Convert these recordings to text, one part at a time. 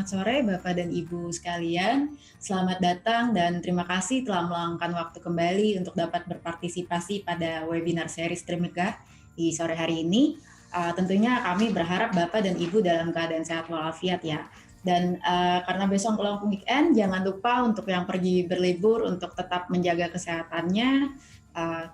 sore Bapak dan Ibu sekalian. Selamat datang dan terima kasih telah meluangkan waktu kembali untuk dapat berpartisipasi pada webinar series Trimegah di sore hari ini. Tentunya kami berharap Bapak dan Ibu dalam keadaan sehat walafiat ya. Dan karena besok long weekend, jangan lupa untuk yang pergi berlibur untuk tetap menjaga kesehatannya.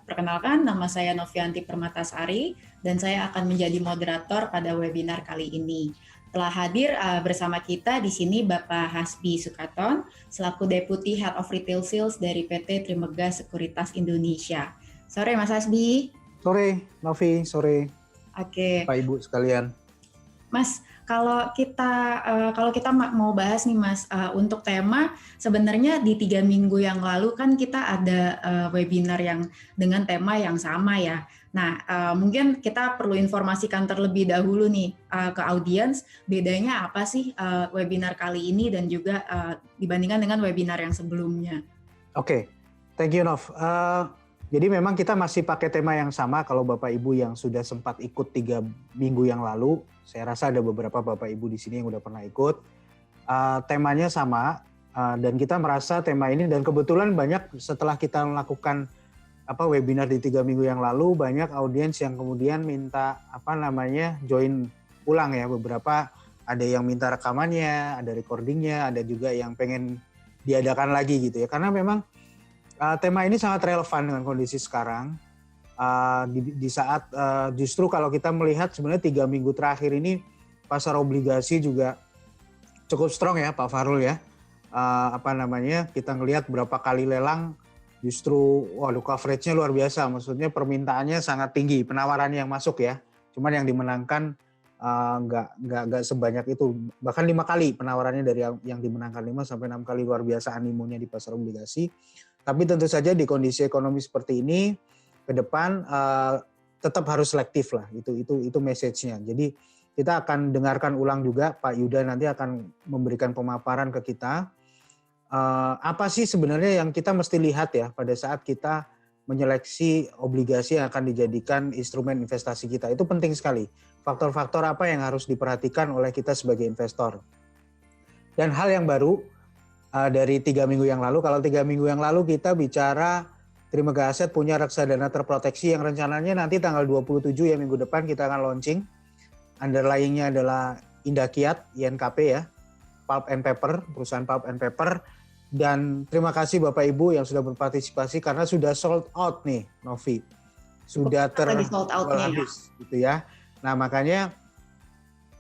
Perkenalkan, nama saya Novianti Permatasari dan saya akan menjadi moderator pada webinar kali ini. Telah hadir bersama kita di sini Bapak Hasbi Sukaton selaku Deputi Head of Retail Sales dari PT Trimegah Sekuritas Indonesia. Sore Mas Hasbi. Sore Novi, sore. Oke. Bapak Ibu sekalian. Mas, kalau kita mau bahas nih Mas, untuk tema sebenarnya di 3 minggu yang lalu kan kita ada webinar yang dengan tema yang sama ya. Nah, mungkin kita perlu informasikan terlebih dahulu nih ke audiens, bedanya apa sih webinar kali ini dan juga dibandingkan dengan webinar yang sebelumnya. Oke, thank you Nov. Jadi memang kita masih pakai tema yang sama kalau Bapak Ibu yang sudah sempat ikut 3 minggu yang lalu. Saya rasa ada beberapa Bapak Ibu di sini yang udah pernah ikut. Temanya sama dan kita merasa tema ini dan kebetulan banyak setelah kita melakukan webinar di 3 minggu yang lalu, banyak audiens yang kemudian minta join ulang ya. Beberapa ada yang minta rekamannya, ada recordingnya, ada juga yang pengen diadakan lagi gitu ya. Karena memang tema ini sangat relevan dengan kondisi sekarang. Di saat justru kalau kita melihat sebenarnya 3 minggu terakhir ini pasar obligasi juga cukup strong ya Pak Farul ya. Kita ngelihat berapa kali lelang justru coverage-nya luar biasa, maksudnya permintaannya sangat tinggi, penawaran yang masuk ya. Cuman yang dimenangkan nggak sebanyak itu, bahkan 5 kali penawarannya dari yang dimenangkan 5 sampai 6 kali, luar biasa animonya di pasar obligasi. Tapi tentu saja di kondisi ekonomi seperti ini ke depan tetap harus selektif lah, itu message-nya. Jadi kita akan dengarkan ulang juga, Pak Yuda nanti akan memberikan pemaparan ke kita. Apa sih sebenarnya yang kita mesti lihat ya pada saat kita menyeleksi obligasi yang akan dijadikan instrumen investasi kita. Itu penting sekali. Faktor-faktor apa yang harus diperhatikan oleh kita sebagai investor. Dan hal yang baru dari 3 minggu yang lalu, kalau 3 minggu yang lalu kita bicara Trimegah Aset punya reksadana terproteksi yang rencananya nanti tanggal 27 ya, minggu depan kita akan launching. Underlying-nya adalah Indakiat, INKP ya, Pulp and Paper, perusahaan Pulp and Paper. Dan terima kasih Bapak Ibu yang sudah berpartisipasi karena sudah sold out nih Novi. Sudah sold out-nya habis gitu ya. Nah makanya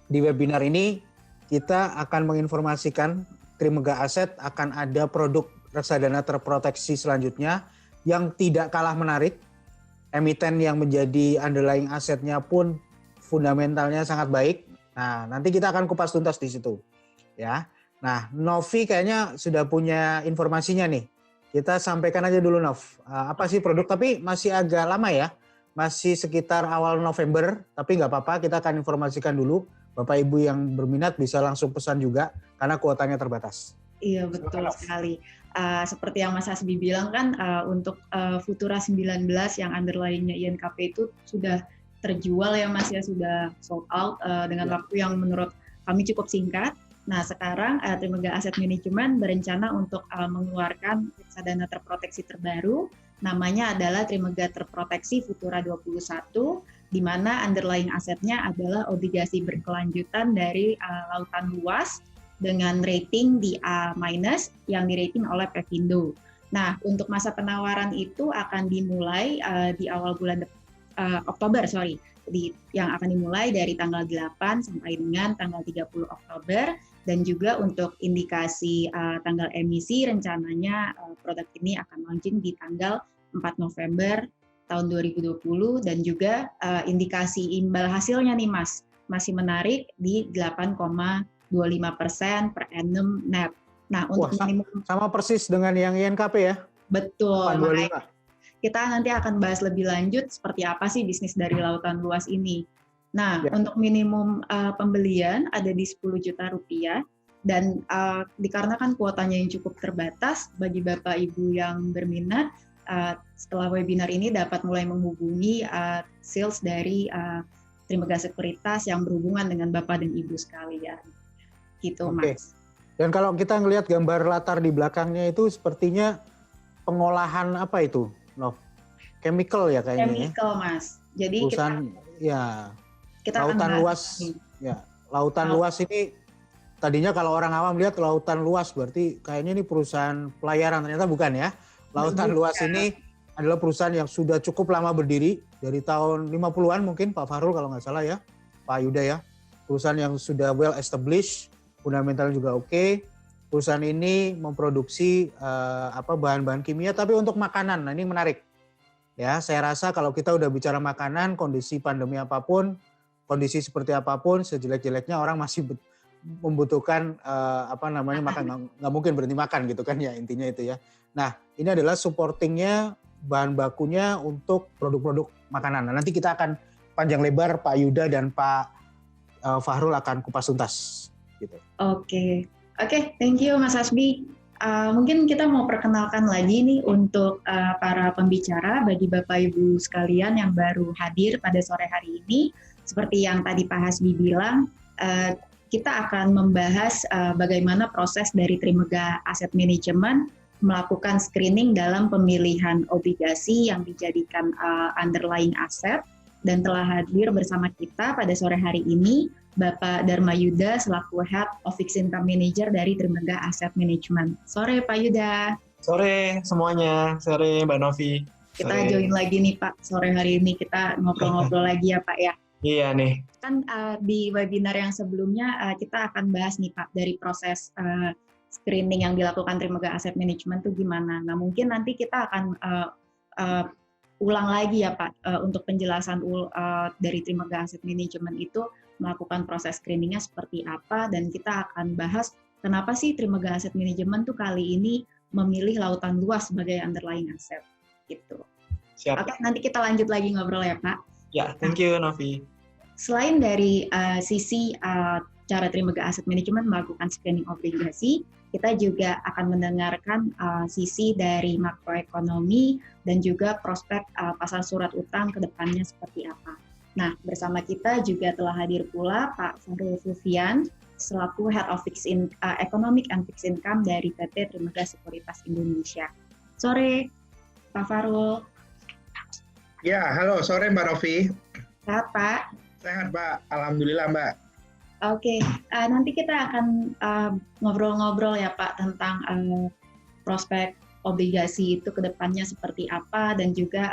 di webinar ini kita akan menginformasikan Trimegah Aset akan ada produk reksadana terproteksi selanjutnya yang tidak kalah menarik. Emiten yang menjadi underlying asetnya pun fundamentalnya sangat baik. Nah nanti kita akan kupas tuntas di situ ya. Nah, Novi kayaknya sudah punya informasinya nih. Kita sampaikan aja dulu, Nov. Apa sih produk? Tapi masih agak lama ya. Masih sekitar awal November. Tapi nggak apa-apa, kita akan informasikan dulu. Bapak Ibu yang berminat bisa langsung pesan juga, karena kuotanya terbatas. Iya, betul sekali. Seperti yang Mas Hasbi bilang kan, untuk Futura 19 yang underlying-nya INKP itu sudah terjual ya Mas ya, sudah sold out dengan waktu yang menurut kami cukup singkat. Nah, sekarang Trimegah Asset Management berencana untuk mengeluarkan reksadana terproteksi terbaru. Namanya adalah Trimegah Terproteksi Futura 21, di mana underlying asetnya adalah obligasi berkelanjutan dari lautan luas dengan rating di A- yang dirating oleh Pevindo. Nah, untuk masa penawaran itu akan dimulai di awal bulan Oktober, yang akan dimulai dari tanggal 8 sampai dengan tanggal 30 Oktober. Dan juga untuk indikasi tanggal emisi rencananya produk ini akan launching di tanggal 4 November tahun 2020 dan juga indikasi imbal hasilnya nih Mas masih menarik di 8,25% per annum net. Nah, untuk minimum sama persis dengan yang INKP ya? Betul. Makanya kita nanti akan bahas lebih lanjut seperti apa sih bisnis dari lautan luas ini. Nah, untuk minimum pembelian ada di 10 juta rupiah dan dikarenakan kuotanya yang cukup terbatas bagi Bapak Ibu yang berminat, setelah webinar ini dapat mulai menghubungi sales dari Trimegah Sekuritas yang berhubungan dengan Bapak dan Ibu sekalian. Gitu, Mas. Dan kalau kita ngelihat gambar latar di belakangnya itu sepertinya pengolahan apa itu, Nov? Chemical ya kayaknya. Chemical, Mas. Jadi perusahaan kita lautan akan luas. Ya, lautan luas ini tadinya kalau orang awam lihat lautan luas berarti kayaknya ini perusahaan pelayaran, ternyata bukan ya. Lautan luas ini adalah perusahaan yang sudah cukup lama berdiri dari tahun 50-an mungkin Pak Fahrul kalau nggak salah ya, Pak Yuda ya. Perusahaan yang sudah well established, fundamental juga oke. Perusahaan ini memproduksi bahan-bahan kimia tapi untuk makanan. Nah, ini menarik. Ya, saya rasa kalau kita udah bicara makanan, kondisi pandemi apapun, kondisi seperti apapun, sejelek-jeleknya orang masih membutuhkan makan, nggak mungkin berhenti makan gitu kan ya, intinya itu ya. Nah, ini adalah supportingnya, bahan bakunya untuk produk-produk makanan. Nah, nanti kita akan panjang lebar Pak Yuda dan Pak Fahrul akan kupas tuntas gitu. Oke, thank you Mas Hasbi. Mungkin kita mau perkenalkan lagi nih untuk para pembicara bagi Bapak Ibu sekalian yang baru hadir pada sore hari ini. Seperti yang tadi Pak Hasbi bilang, kita akan membahas bagaimana proses dari Trimegah Asset Management melakukan screening dalam pemilihan obligasi yang dijadikan underlying asset, dan telah hadir bersama kita pada sore hari ini Bapak Dharma Yuda selaku Head of Fixed Income Manager dari Trimegah Asset Management. Sore Pak Yuda. Sore semuanya, sore Mbak Novi. Kita join lagi nih Pak, sore hari ini kita ngobrol-ngobrol lagi ya Pak ya. Iya nih. Kan di webinar yang sebelumnya kita akan bahas nih Pak dari proses screening yang dilakukan Trimegah Asset Management itu gimana. Nah mungkin nanti kita akan ulang lagi ya Pak untuk penjelasan dari Trimegah Asset Management itu melakukan proses screeningnya seperti apa, dan kita akan bahas kenapa sih Trimegah Asset Management tuh kali ini memilih lautan luas sebagai underlying asset gitu. Siap. Oke, nanti kita lanjut lagi ngobrol ya Pak. Ya, thank you Novi. Selain dari sisi cara Trimegah Asset Management melakukan screening obligasi, kita juga akan mendengarkan sisi dari makroekonomi dan juga prospek pasar surat utang ke depannya seperti apa. Nah, bersama kita juga telah hadir pula Pak Fahrul Fulvian selaku Head of Economic and Fixed Income dari PT Trimegah Sekuritas Indonesia. Sore, Pak Fahrul. Ya, halo, sore Mbak Novi. Sehat, Pak? Sehat, Mbak. Alhamdulillah, Mbak. Oke, nanti kita akan ngobrol-ngobrol ya Pak tentang prospek obligasi itu ke depannya seperti apa, dan juga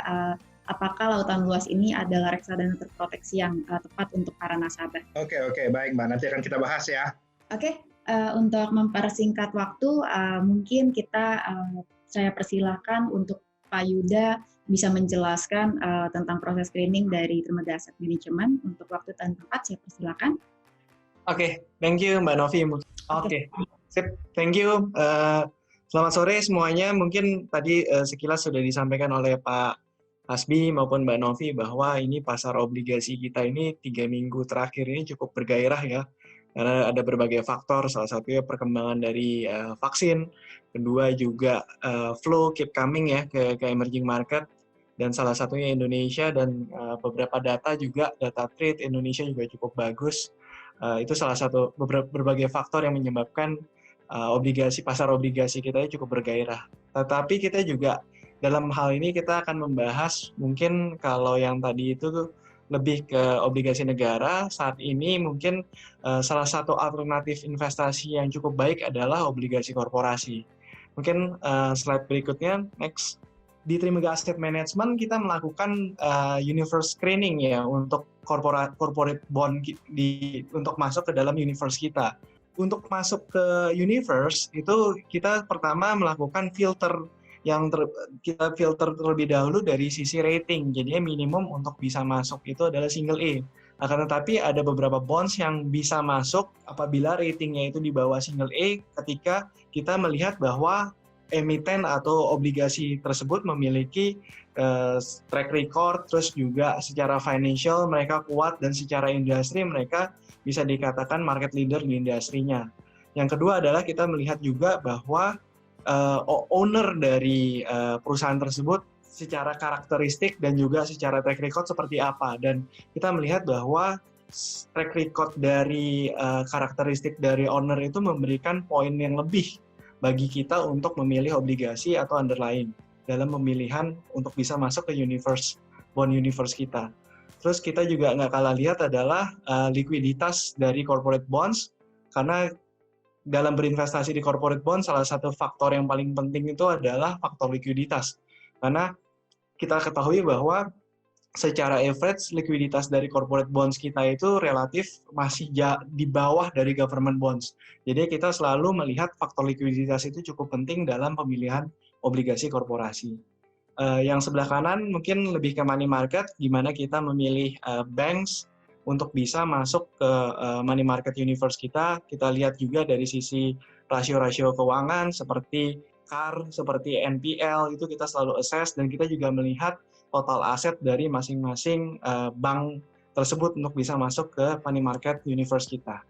apakah lautan luas ini adalah reksadana terproteksi yang tepat untuk para nasabah. Oke, baik Mbak. Nanti akan kita bahas ya. Oke, untuk mempersingkat waktu, mungkin saya persilahkan untuk Pak Yuda bisa menjelaskan tentang proses screening dari Trimegah Asset Management. Untuk waktu dan tempat, saya persilakan. Oke, thank you Mbak Novi. Oke, sip, thank you. Selamat sore semuanya. Mungkin tadi sekilas sudah disampaikan oleh Pak Hasbi maupun Mbak Novi bahwa ini pasar obligasi kita ini 3 minggu terakhir ini cukup bergairah ya. Karena ada berbagai faktor, salah satunya perkembangan dari vaksin, kedua juga flow keep coming ya ke emerging market, dan salah satunya Indonesia, dan beberapa data juga, data trade Indonesia juga cukup bagus. Itu salah satu berbagai faktor yang menyebabkan pasar obligasi kita cukup bergairah. Tetapi kita juga dalam hal ini kita akan membahas mungkin kalau yang tadi itu lebih ke obligasi negara, saat ini mungkin salah satu alternatif investasi yang cukup baik adalah obligasi korporasi. Mungkin slide berikutnya, next. Di Trimegah Asset Management kita melakukan universe screening ya untuk corporate bond untuk masuk ke dalam universe kita. Untuk masuk ke universe itu kita pertama melakukan filter kita filter terlebih dahulu dari sisi rating. Jadinya minimum untuk bisa masuk itu adalah single A. Akan tetapi ada beberapa bonds yang bisa masuk apabila ratingnya itu di bawah single A ketika kita melihat bahwa emiten atau obligasi tersebut memiliki track record, terus juga secara financial mereka kuat, dan secara industri mereka bisa dikatakan market leader di industrinya. Yang kedua adalah kita melihat juga bahwa owner dari perusahaan tersebut secara karakteristik dan juga secara track record seperti apa, dan kita melihat bahwa track record dari karakteristik dari owner itu memberikan poin yang lebih bagi kita untuk memilih obligasi atau underlying dalam pemilihan untuk bisa masuk ke bond universe kita. Terus kita juga nggak kalah lihat adalah likuiditas dari corporate bonds, karena dalam berinvestasi di corporate bond, salah satu faktor yang paling penting itu adalah faktor likuiditas. Karena kita ketahui bahwa secara average, likuiditas dari corporate bonds kita itu relatif masih di bawah dari government bonds. Jadi kita selalu melihat faktor likuiditas itu cukup penting dalam pemilihan obligasi korporasi. Yang sebelah kanan mungkin lebih ke money market, di mana kita memilih banks untuk bisa masuk ke money market universe kita. Kita lihat juga dari sisi rasio-rasio keuangan seperti CAR, seperti NPL, itu kita selalu assess, dan kita juga melihat total aset dari masing-masing bank tersebut untuk bisa masuk ke money market universe kita.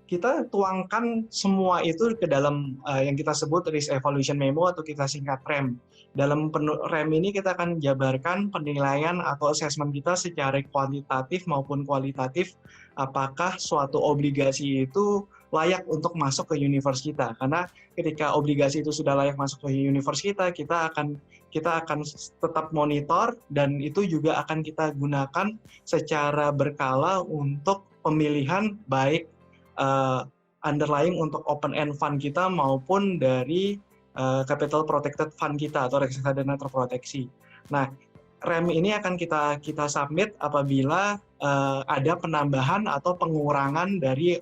Kita tuangkan semua itu ke dalam yang kita sebut risk evaluation memo atau kita singkat REM. Dalam REM ini kita akan jabarkan penilaian atau assessment kita secara kuantitatif maupun kualitatif, apakah suatu obligasi itu layak untuk masuk ke universe kita. Karena ketika obligasi itu sudah layak masuk ke universe kita, kita akan tetap monitor, dan itu juga akan kita gunakan secara berkala untuk pemilihan baik underlying untuk open end fund kita maupun dari capital protected fund kita atau reksadana terproteksi. Nah, REM ini akan kita submit apabila ada penambahan atau pengurangan dari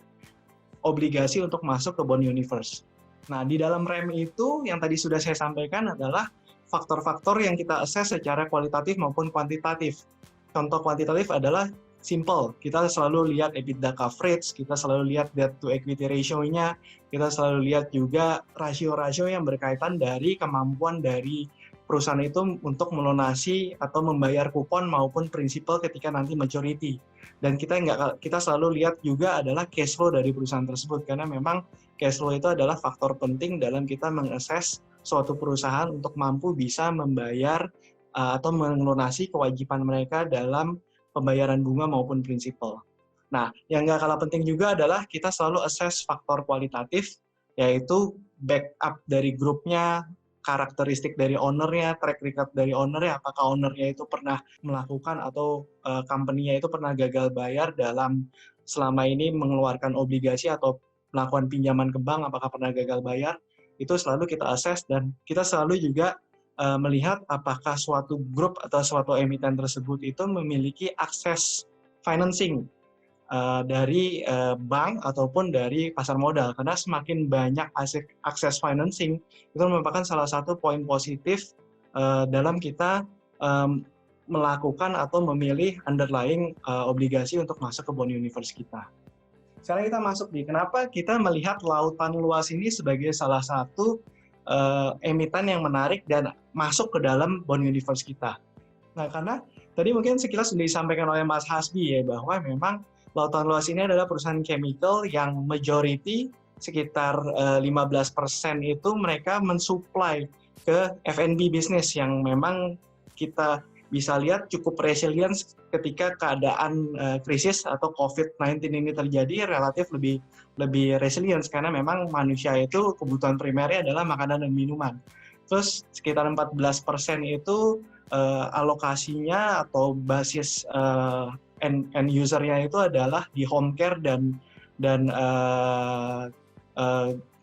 obligasi untuk masuk ke bond universe. Nah, di dalam REM itu yang tadi sudah saya sampaikan adalah faktor-faktor yang kita assess secara kualitatif maupun kuantitatif. Contoh kuantitatif adalah simple, kita selalu lihat EBITDA coverage, kita selalu lihat debt to equity ratio-nya, kita selalu lihat juga rasio-rasio yang berkaitan dari kemampuan dari perusahaan itu untuk melunasi atau membayar kupon maupun prinsipal ketika nanti maturity. Dan kita selalu lihat juga adalah cash flow dari perusahaan tersebut, karena memang cash flow itu adalah faktor penting dalam kita mengakses suatu perusahaan untuk mampu bisa membayar atau melunasi kewajiban mereka dalam pembayaran bunga maupun prinsipal. Nah, yang nggak kalah penting juga adalah kita selalu assess faktor kualitatif, yaitu backup dari grupnya, karakteristik dari ownernya, track record dari ownernya, apakah ownernya itu pernah melakukan atau company-nya itu pernah gagal bayar dalam selama ini mengeluarkan obligasi atau melakukan pinjaman ke bank, apakah pernah gagal bayar, itu selalu kita assess, dan kita selalu juga melihat apakah suatu grup atau suatu emiten tersebut itu memiliki akses financing dari bank ataupun dari pasar modal. Karena semakin banyak akses financing, itu merupakan salah satu poin positif dalam kita melakukan atau memilih underlying obligasi untuk masuk ke bond universe kita. Sekarang kita masuk nih, kenapa kita melihat lautan luas ini sebagai salah satu emiten yang menarik dan masuk ke dalam bond universe kita. Nah, karena tadi mungkin sekilas sudah disampaikan oleh Mas Hasbi ya, bahwa memang lautan luas ini adalah perusahaan chemical yang majority sekitar 15% itu mereka mensuplai ke F&B business yang memang kita bisa lihat cukup resilient ketika keadaan krisis atau COVID-19 ini terjadi, relatif lebih resilient karena memang manusia itu kebutuhan primernya adalah makanan dan minuman. Terus sekitar 14% itu alokasinya atau basis end user-nya itu adalah di home care dan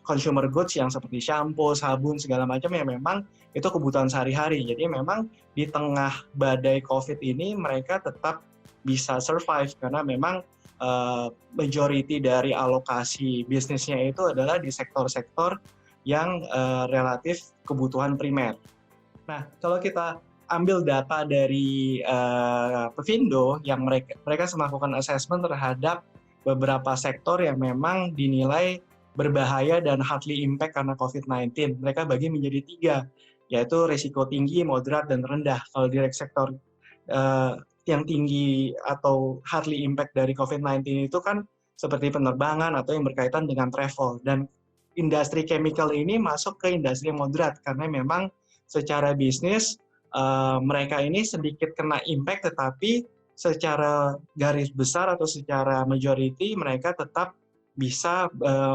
consumer goods yang seperti shampoo, sabun, segala macam yang memang itu kebutuhan sehari-hari. Jadi memang di tengah badai COVID ini mereka tetap bisa survive karena memang majority dari alokasi bisnisnya itu adalah di sektor-sektor yang relatif kebutuhan primer. Nah, kalau kita ambil data dari Pevindo yang mereka melakukan assessment terhadap beberapa sektor yang memang dinilai berbahaya dan hardly impact karena COVID-19. Mereka bagi menjadi 3, yaitu risiko tinggi, moderat, dan rendah. Kalau direct sektor yang tinggi atau hardly impact dari COVID-19 itu kan seperti penerbangan atau yang berkaitan dengan travel. Dan industri chemical ini masuk ke industri yang moderat karena memang secara bisnis mereka ini sedikit kena impact, tetapi secara garis besar atau secara majority mereka tetap bisa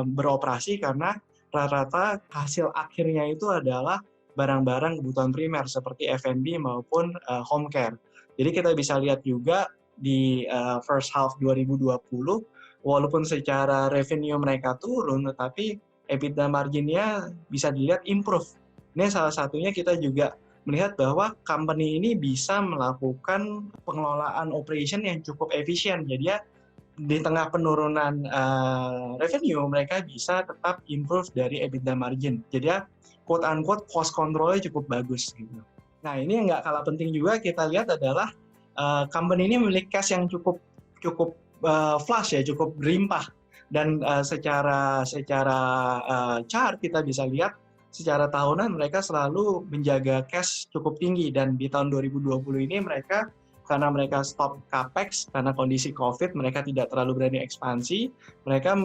beroperasi karena rata-rata hasil akhirnya itu adalah barang-barang kebutuhan primer seperti F&B maupun home care. Jadi kita bisa lihat juga di first half 2020, walaupun secara revenue mereka turun, tetapi EBITDA marginnya bisa dilihat improve. Ini salah satunya kita juga melihat bahwa company ini bisa melakukan pengelolaan operation yang cukup efisien. Jadi ya di tengah penurunan revenue mereka bisa tetap improve dari EBITDA margin. Jadi ya quote unquote cost control-nya cukup bagus gitu. Nah ini yang nggak kalah penting juga kita lihat adalah company ini memiliki cash yang cukup flush ya, cukup berlimpah. Dan secara chart kita bisa lihat secara tahunan mereka selalu menjaga cash cukup tinggi, dan di tahun 2020 ini mereka karena mereka stop capex karena kondisi COVID, mereka tidak terlalu berani ekspansi, mereka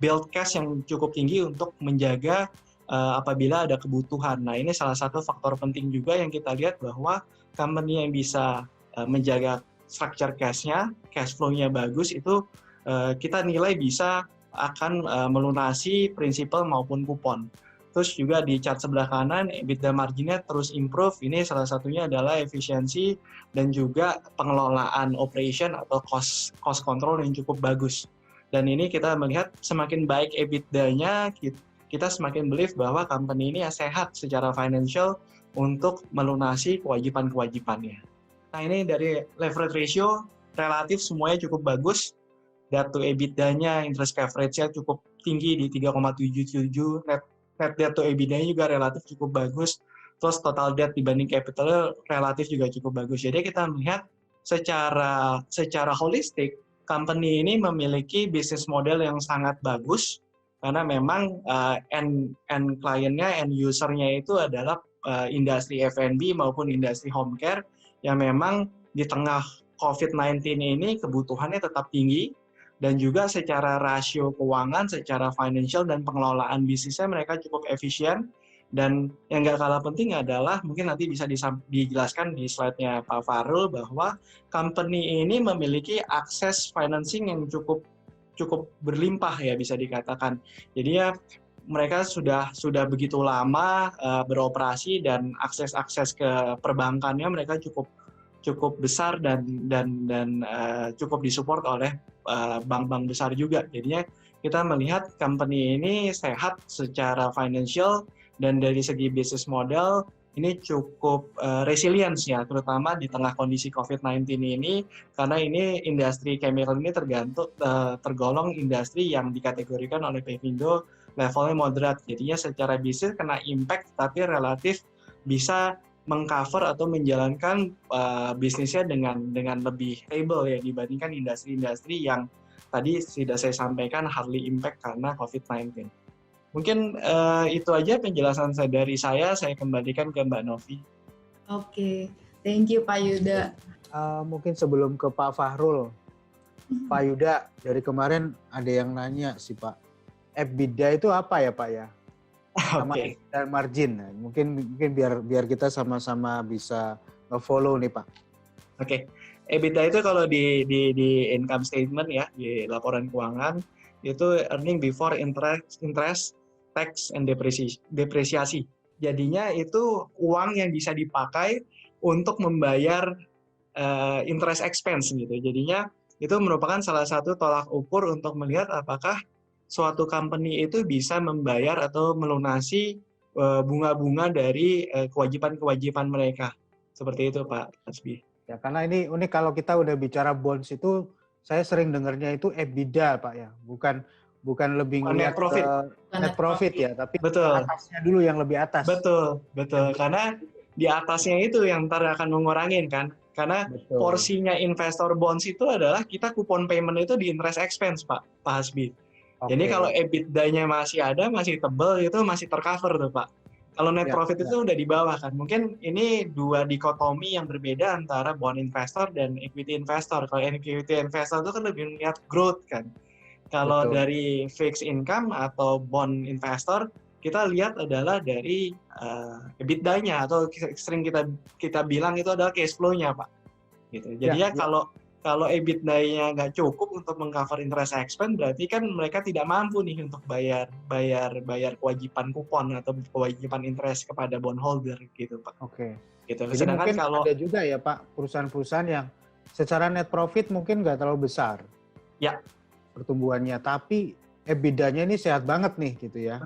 build cash yang cukup tinggi untuk menjaga apabila ada kebutuhan. Nah, ini salah satu faktor penting juga yang kita lihat bahwa company yang bisa menjaga structure cash-nya, cash flow-nya bagus itu kita nilai bisa akan melunasi prinsipal maupun kupon. Terus juga di chart sebelah kanan, EBITDA marginnya terus improve. Ini salah satunya adalah efisiensi dan juga pengelolaan operation atau cost control yang cukup bagus. Dan ini kita melihat semakin baik EBITDA-nya, kita semakin believe bahwa company ini sehat secara financial untuk melunasi kewajiban-kewajibannya. Nah ini dari leverage ratio, relatif semuanya cukup bagus. Debt to EBITDA-nya, interest coverage-nya cukup tinggi di 3,77, net debt to EBITDA-nya juga relatif cukup bagus, terus total debt dibanding capital relatif juga cukup bagus. Jadi kita melihat secara holistik, company ini memiliki bisnis model yang sangat bagus, karena memang end client-nya, end user-nya itu adalah industri F&B maupun industri home care, yang memang di tengah COVID-19 ini kebutuhannya tetap tinggi, dan juga secara rasio keuangan, secara financial dan pengelolaan bisnisnya mereka cukup efisien. Dan yang nggak kalah penting adalah mungkin nanti bisa dijelaskan di slide-nya Pak Farul bahwa company ini memiliki akses financing yang cukup berlimpah ya bisa dikatakan. Jadi ya mereka sudah begitu lama beroperasi dan akses ke perbankannya mereka cukup besar dan cukup disupport oleh bank-bank besar juga. Jadinya kita melihat company ini sehat secara financial, dan dari segi bisnis model ini cukup resilience ya, terutama di tengah kondisi COVID-19 ini, karena ini industri chemical ini tergolong industri yang dikategorikan oleh Pevindo levelnya moderat. Jadinya secara bisnis kena impact tapi relatif bisa mengcover atau menjalankan bisnisnya dengan lebih stable ya dibandingkan industri-industri yang tadi sudah saya sampaikan hardly impact karena COVID-19. Mungkin itu aja penjelasan dari saya kembalikan ke Mbak Novi. Oke, thank you Pak Yuda. Mungkin sebelum ke Pak Fahrul, Pak Yuda, dari kemarin ada yang nanya sih Pak, EBITDA itu apa ya Pak ya? Sama dan margin. Mungkin biar kita sama-sama bisa nge-follow nih Pak. Oke. EBITDA itu kalau di income statement ya, di laporan keuangan itu earning before interest, tax and depresiasi. Jadinya itu uang yang bisa dipakai untuk membayar interest expense gitu. Jadinya itu merupakan salah satu tolak ukur untuk melihat apakah suatu company itu bisa membayar atau melunasi bunga-bunga dari kewajiban-kewajiban mereka. Seperti itu Pak Hasbi. Ya, karena ini unik kalau kita udah bicara bonds itu, saya sering dengarnya itu EBITDA Pak ya, bukan lebih ngelihat net profit ya, tapi betul. Atasnya dulu yang lebih atas. Betul. Karena di atasnya itu yang ntar akan mengurangin kan. Karena betul. Porsinya investor bonds itu adalah kita kupon payment itu di interest expense Pak Hasbi. Okay. Jadi kalau EBITDA-nya masih ada, masih tebal itu masih tercover tuh Pak. Kalau net profit itu udah di bawah kan. Mungkin ini dua dikotomi yang berbeda antara bond investor dan equity investor. Kalau equity investor itu kan lebih melihat growth kan. Kalau dari fixed income atau bond investor, kita lihat adalah dari EBITDA-nya atau sering kita bilang itu adalah cash flow-nya Pak. Gitu. Jadi kalau kalau EBITDA-nya nggak cukup untuk mengcover interest expense, berarti kan mereka tidak mampu nih untuk bayar kewajiban kupon atau kewajiban interest kepada bondholder gitu Pak. Oke. Gitu. Jadi Sedangkan mungkin kalau ada juga ya Pak perusahaan-perusahaan yang secara net profit mungkin nggak terlalu besar. Ya. Pertumbuhannya, tapi EBITDA-nya ini sehat banget nih gitu ya.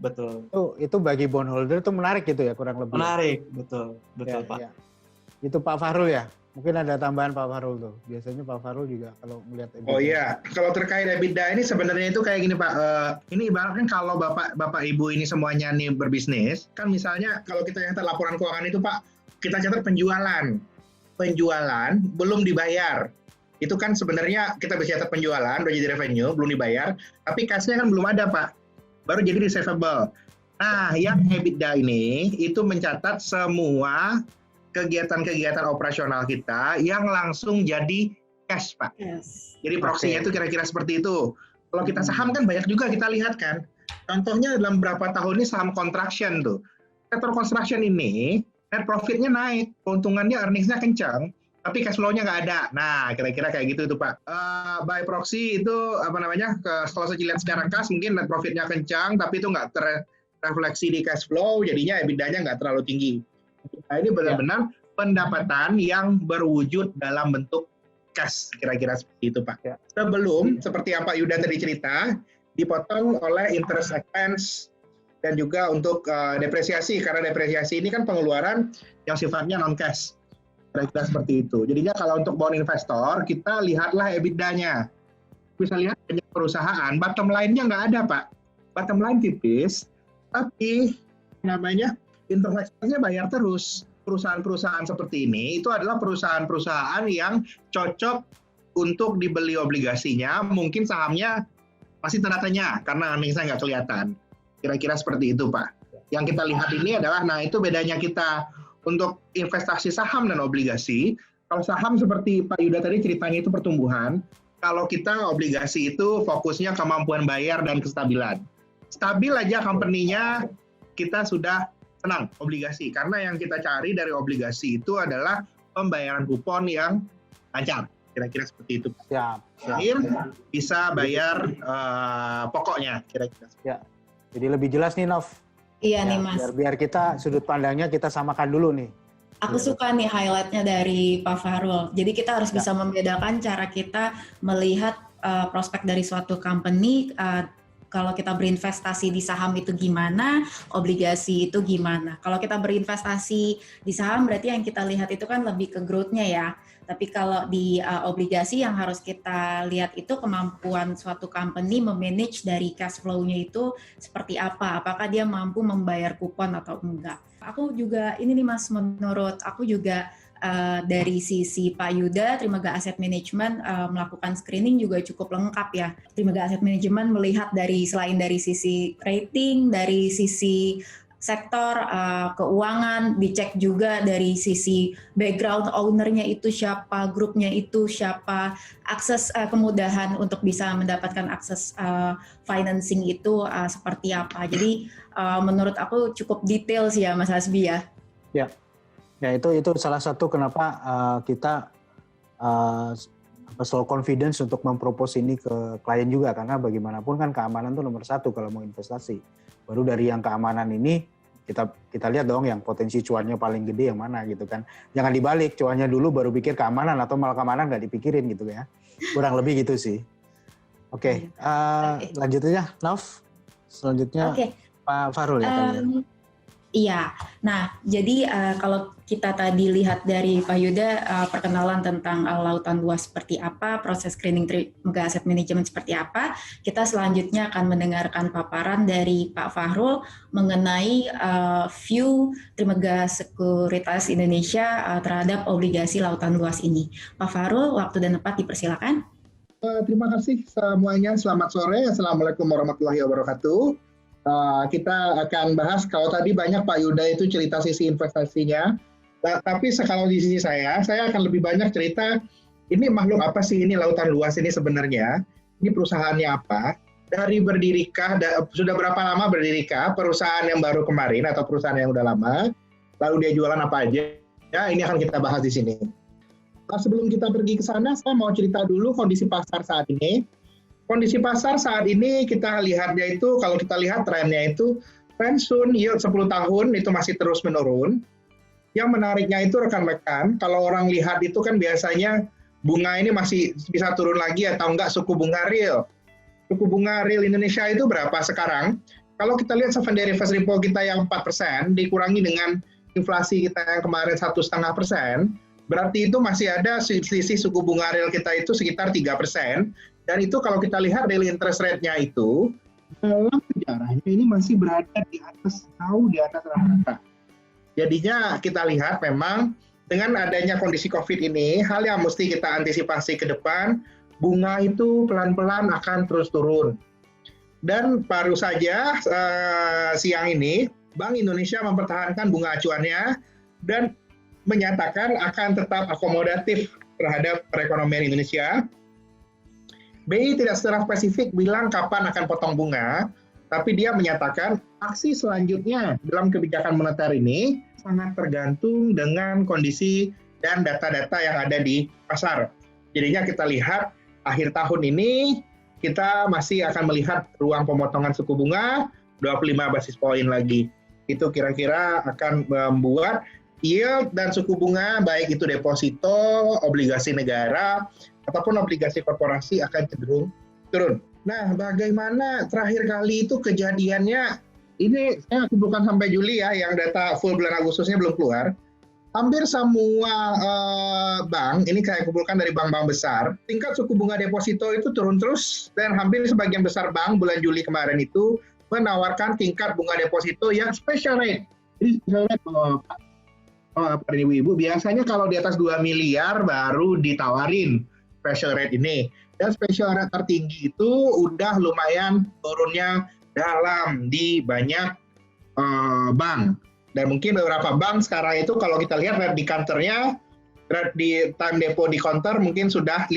betul. Itu bagi bondholder itu menarik gitu ya kurang lebih. Menarik, betul Ya, Pak. ya. Itu Pak Fahrul ya. Mungkin ada tambahan Pak Fahrul tuh. Biasanya Pak Fahrul juga kalau melihat EBITDA. Oh iya, kalau terkait EBITDA ini sebenarnya itu kayak gini Pak. Ini ibaratkan kalau Bapak Ibu ini semuanya nih berbisnis, kan misalnya kalau kita catat laporan keuangan itu Pak, kita catat penjualan belum dibayar. Itu kan sebenarnya kita bisa catat penjualan, udah jadi revenue, belum dibayar, tapi cash-nya kan belum ada Pak. Baru jadi receivable. Nah, yang EBITDA ini itu mencatat semua kegiatan-kegiatan operasional kita yang langsung jadi cash, Pak. Yes. Jadi proksinya itu kira-kira seperti itu. Kalau kita saham kan banyak juga kita lihat kan. Contohnya dalam beberapa tahun ini saham construction tuh. Sektor construction ini net profitnya naik, keuntungannya earnings-nya kencang, tapi cash flow-nya nggak ada. Nah, kira-kira kayak gitu tuh Pak. By proxy itu kalau saya lihat secara kas mungkin net profitnya kencang, tapi itu nggak terrefleksi di cash flow, jadinya EBITDA-nya nggak terlalu tinggi. Nah, ini benar-benar pendapatan yang berwujud dalam bentuk cash, kira-kira seperti itu Pak. Ya. Sebelum, seperti yang Pak Yuda tadi cerita, dipotong oleh interest expense dan juga untuk depresiasi, karena depresiasi ini kan pengeluaran yang sifatnya non-cash. Kira-kira seperti itu. Jadinya kalau untuk bond investor, kita lihatlah EBITDA-nya. Bisa lihat banyak perusahaan, bottom line-nya nggak ada Pak. Bottom line tipis, tapi interest expense-nya bayar terus. Perusahaan-perusahaan seperti ini itu adalah perusahaan-perusahaan yang cocok untuk dibeli obligasinya, mungkin sahamnya masih tanda tanya karena earnings-nya nggak kelihatan. Kira-kira seperti itu Pak. Yang kita lihat ini adalah, nah itu bedanya kita untuk investasi saham dan obligasi. Kalau saham seperti Pak Yuda tadi ceritanya itu pertumbuhan, kalau kita obligasi itu fokusnya kemampuan bayar dan kestabilan. Stabil aja company-nya, kita sudah senang obligasi, karena yang kita cari dari obligasi itu adalah pembayaran kupon yang lancar, kira-kira seperti itu. Siap. Bisa bayar pokoknya, kira-kira. Ya. Jadi lebih jelas nih Nov. Iya nih Mas. Biar kita sudut pandangnya kita samakan dulu nih. Aku suka nih highlight-nya dari Pak Fahrul. Jadi kita harus bisa membedakan cara kita melihat prospek dari suatu company. Kalau kita berinvestasi di saham itu gimana, obligasi itu gimana. Kalau kita berinvestasi di saham berarti yang kita lihat itu kan lebih ke growth-nya ya. Tapi kalau di obligasi yang harus kita lihat itu kemampuan suatu company memanage dari cash flow-nya itu seperti apa. Apakah dia mampu membayar kupon atau enggak. Aku juga, ini nih Mas, menurut aku juga dari sisi Pak Yuda, Trimega Asset Management melakukan screening juga cukup lengkap ya. Trimega Asset Management melihat selain dari sisi rating, dari sisi sektor keuangan, dicek juga dari sisi background owner-nya itu siapa, grupnya itu siapa, akses kemudahan untuk bisa mendapatkan akses financing itu seperti apa. Jadi menurut aku cukup detail sih ya Mas Hasbi ya. Ya itu salah satu kenapa kita selalu confidence untuk mempropose ini ke klien juga, karena bagaimanapun kan keamanan itu nomor satu kalau mau investasi. Baru dari yang keamanan ini kita lihat dong yang potensi cuannya paling gede yang mana gitu kan. Jangan dibalik, cuannya dulu baru pikir keamanan atau malah keamanan nggak dipikirin gitu ya. Kurang lebih gitu sih. Oke. Lanjut aja, Nov. Selanjutnya Pak Fahrul ya tadi. Iya, nah jadi kalau kita tadi lihat dari Pak Yuda perkenalan tentang lautan luas seperti apa, proses screening Trimega Asset Management seperti apa, kita selanjutnya akan mendengarkan paparan dari Pak Fahrul mengenai view Trimega Sekuritas Indonesia terhadap obligasi lautan luas ini. Pak Fahrul, waktu dan tempat dipersilakan. Terima kasih semuanya, selamat sore, Assalamualaikum warahmatullahi wabarakatuh. Kita akan bahas, kalau tadi banyak Pak Yuda itu cerita sisi investasinya, tapi kalau di sisi saya akan lebih banyak cerita ini makhluk apa sih ini lautan luas ini sebenarnya, ini perusahaannya apa, dari berdirikah, sudah berapa lama berdirikah, perusahaan yang baru kemarin atau perusahaan yang udah lama, lalu dia jualan apa aja, ya ini akan kita bahas di sini. Sebelum kita pergi ke sana, saya mau cerita dulu kondisi pasar saat ini. Kondisi pasar saat ini kita lihatnya itu, kalau kita lihat trennya itu, pensiun yield 10 tahun itu masih terus menurun. Yang menariknya itu rekan-rekan, kalau orang lihat itu kan biasanya bunga ini masih bisa turun lagi atau enggak suku bunga real. Suku bunga real Indonesia itu berapa sekarang? Kalau kita lihat 7 day reverse repo kita yang 4%, dikurangi dengan inflasi kita yang kemarin 1,5%, berarti itu masih ada selisih suku bunga real kita itu sekitar 3%, dan itu kalau kita lihat real interest rate-nya itu, dalam sejarahnya ini masih berada di atas, jauh di atas rata-rata. Jadinya kita lihat memang dengan adanya kondisi COVID ini, hal yang mesti kita antisipasi ke depan, bunga itu pelan-pelan akan terus turun. Dan baru saja siang ini, Bank Indonesia mempertahankan bunga acuannya dan menyatakan akan tetap akomodatif terhadap perekonomian Indonesia. BI tidak secara spesifik bilang kapan akan potong bunga, tapi dia menyatakan aksi selanjutnya dalam kebijakan moneter ini sangat tergantung dengan kondisi dan data-data yang ada di pasar. Jadinya kita lihat akhir tahun ini kita masih akan melihat ruang pemotongan suku bunga 25 basis poin lagi. Itu kira-kira akan membuat yield dan suku bunga, baik itu deposito, obligasi negara, ataupun obligasi korporasi akan cenderung turun. Nah, bagaimana terakhir kali itu kejadiannya, ini saya kumpulkan sampai Juli ya, yang data full bulan Agustusnya belum keluar. Hampir semua bank, ini saya kumpulkan dari bank-bank besar, tingkat suku bunga deposito itu turun terus, dan hampir sebagian besar bank bulan Juli kemarin itu menawarkan tingkat bunga deposito yang special rate. Jadi special rate, Pak Ibu-Ibu, biasanya kalau di atas 2 miliar baru ditawarin special rate ini. Dan special rate tertinggi itu udah lumayan turunnya dalam di banyak bank. Dan mungkin beberapa bank sekarang itu kalau kita lihat rate di counternya, rate di time depo di counter mungkin sudah 5%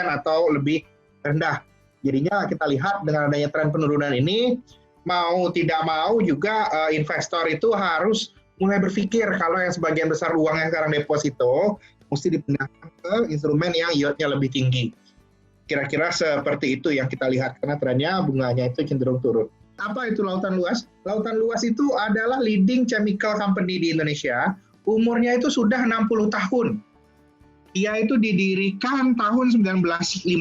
atau lebih rendah. Jadinya kita lihat dengan adanya tren penurunan ini, mau tidak mau juga investor itu harus mulai berpikir kalau yang sebagian besar uang yang sekarang deposito mesti dipindahkan ke instrumen yang yield-nya lebih tinggi. Kira-kira seperti itu yang kita lihat, karena trennya bunganya itu cenderung turun. Apa itu Lautan Luas? Lautan Luas itu adalah leading chemical company di Indonesia. Umurnya itu sudah 60 tahun. Dia itu didirikan tahun 1951.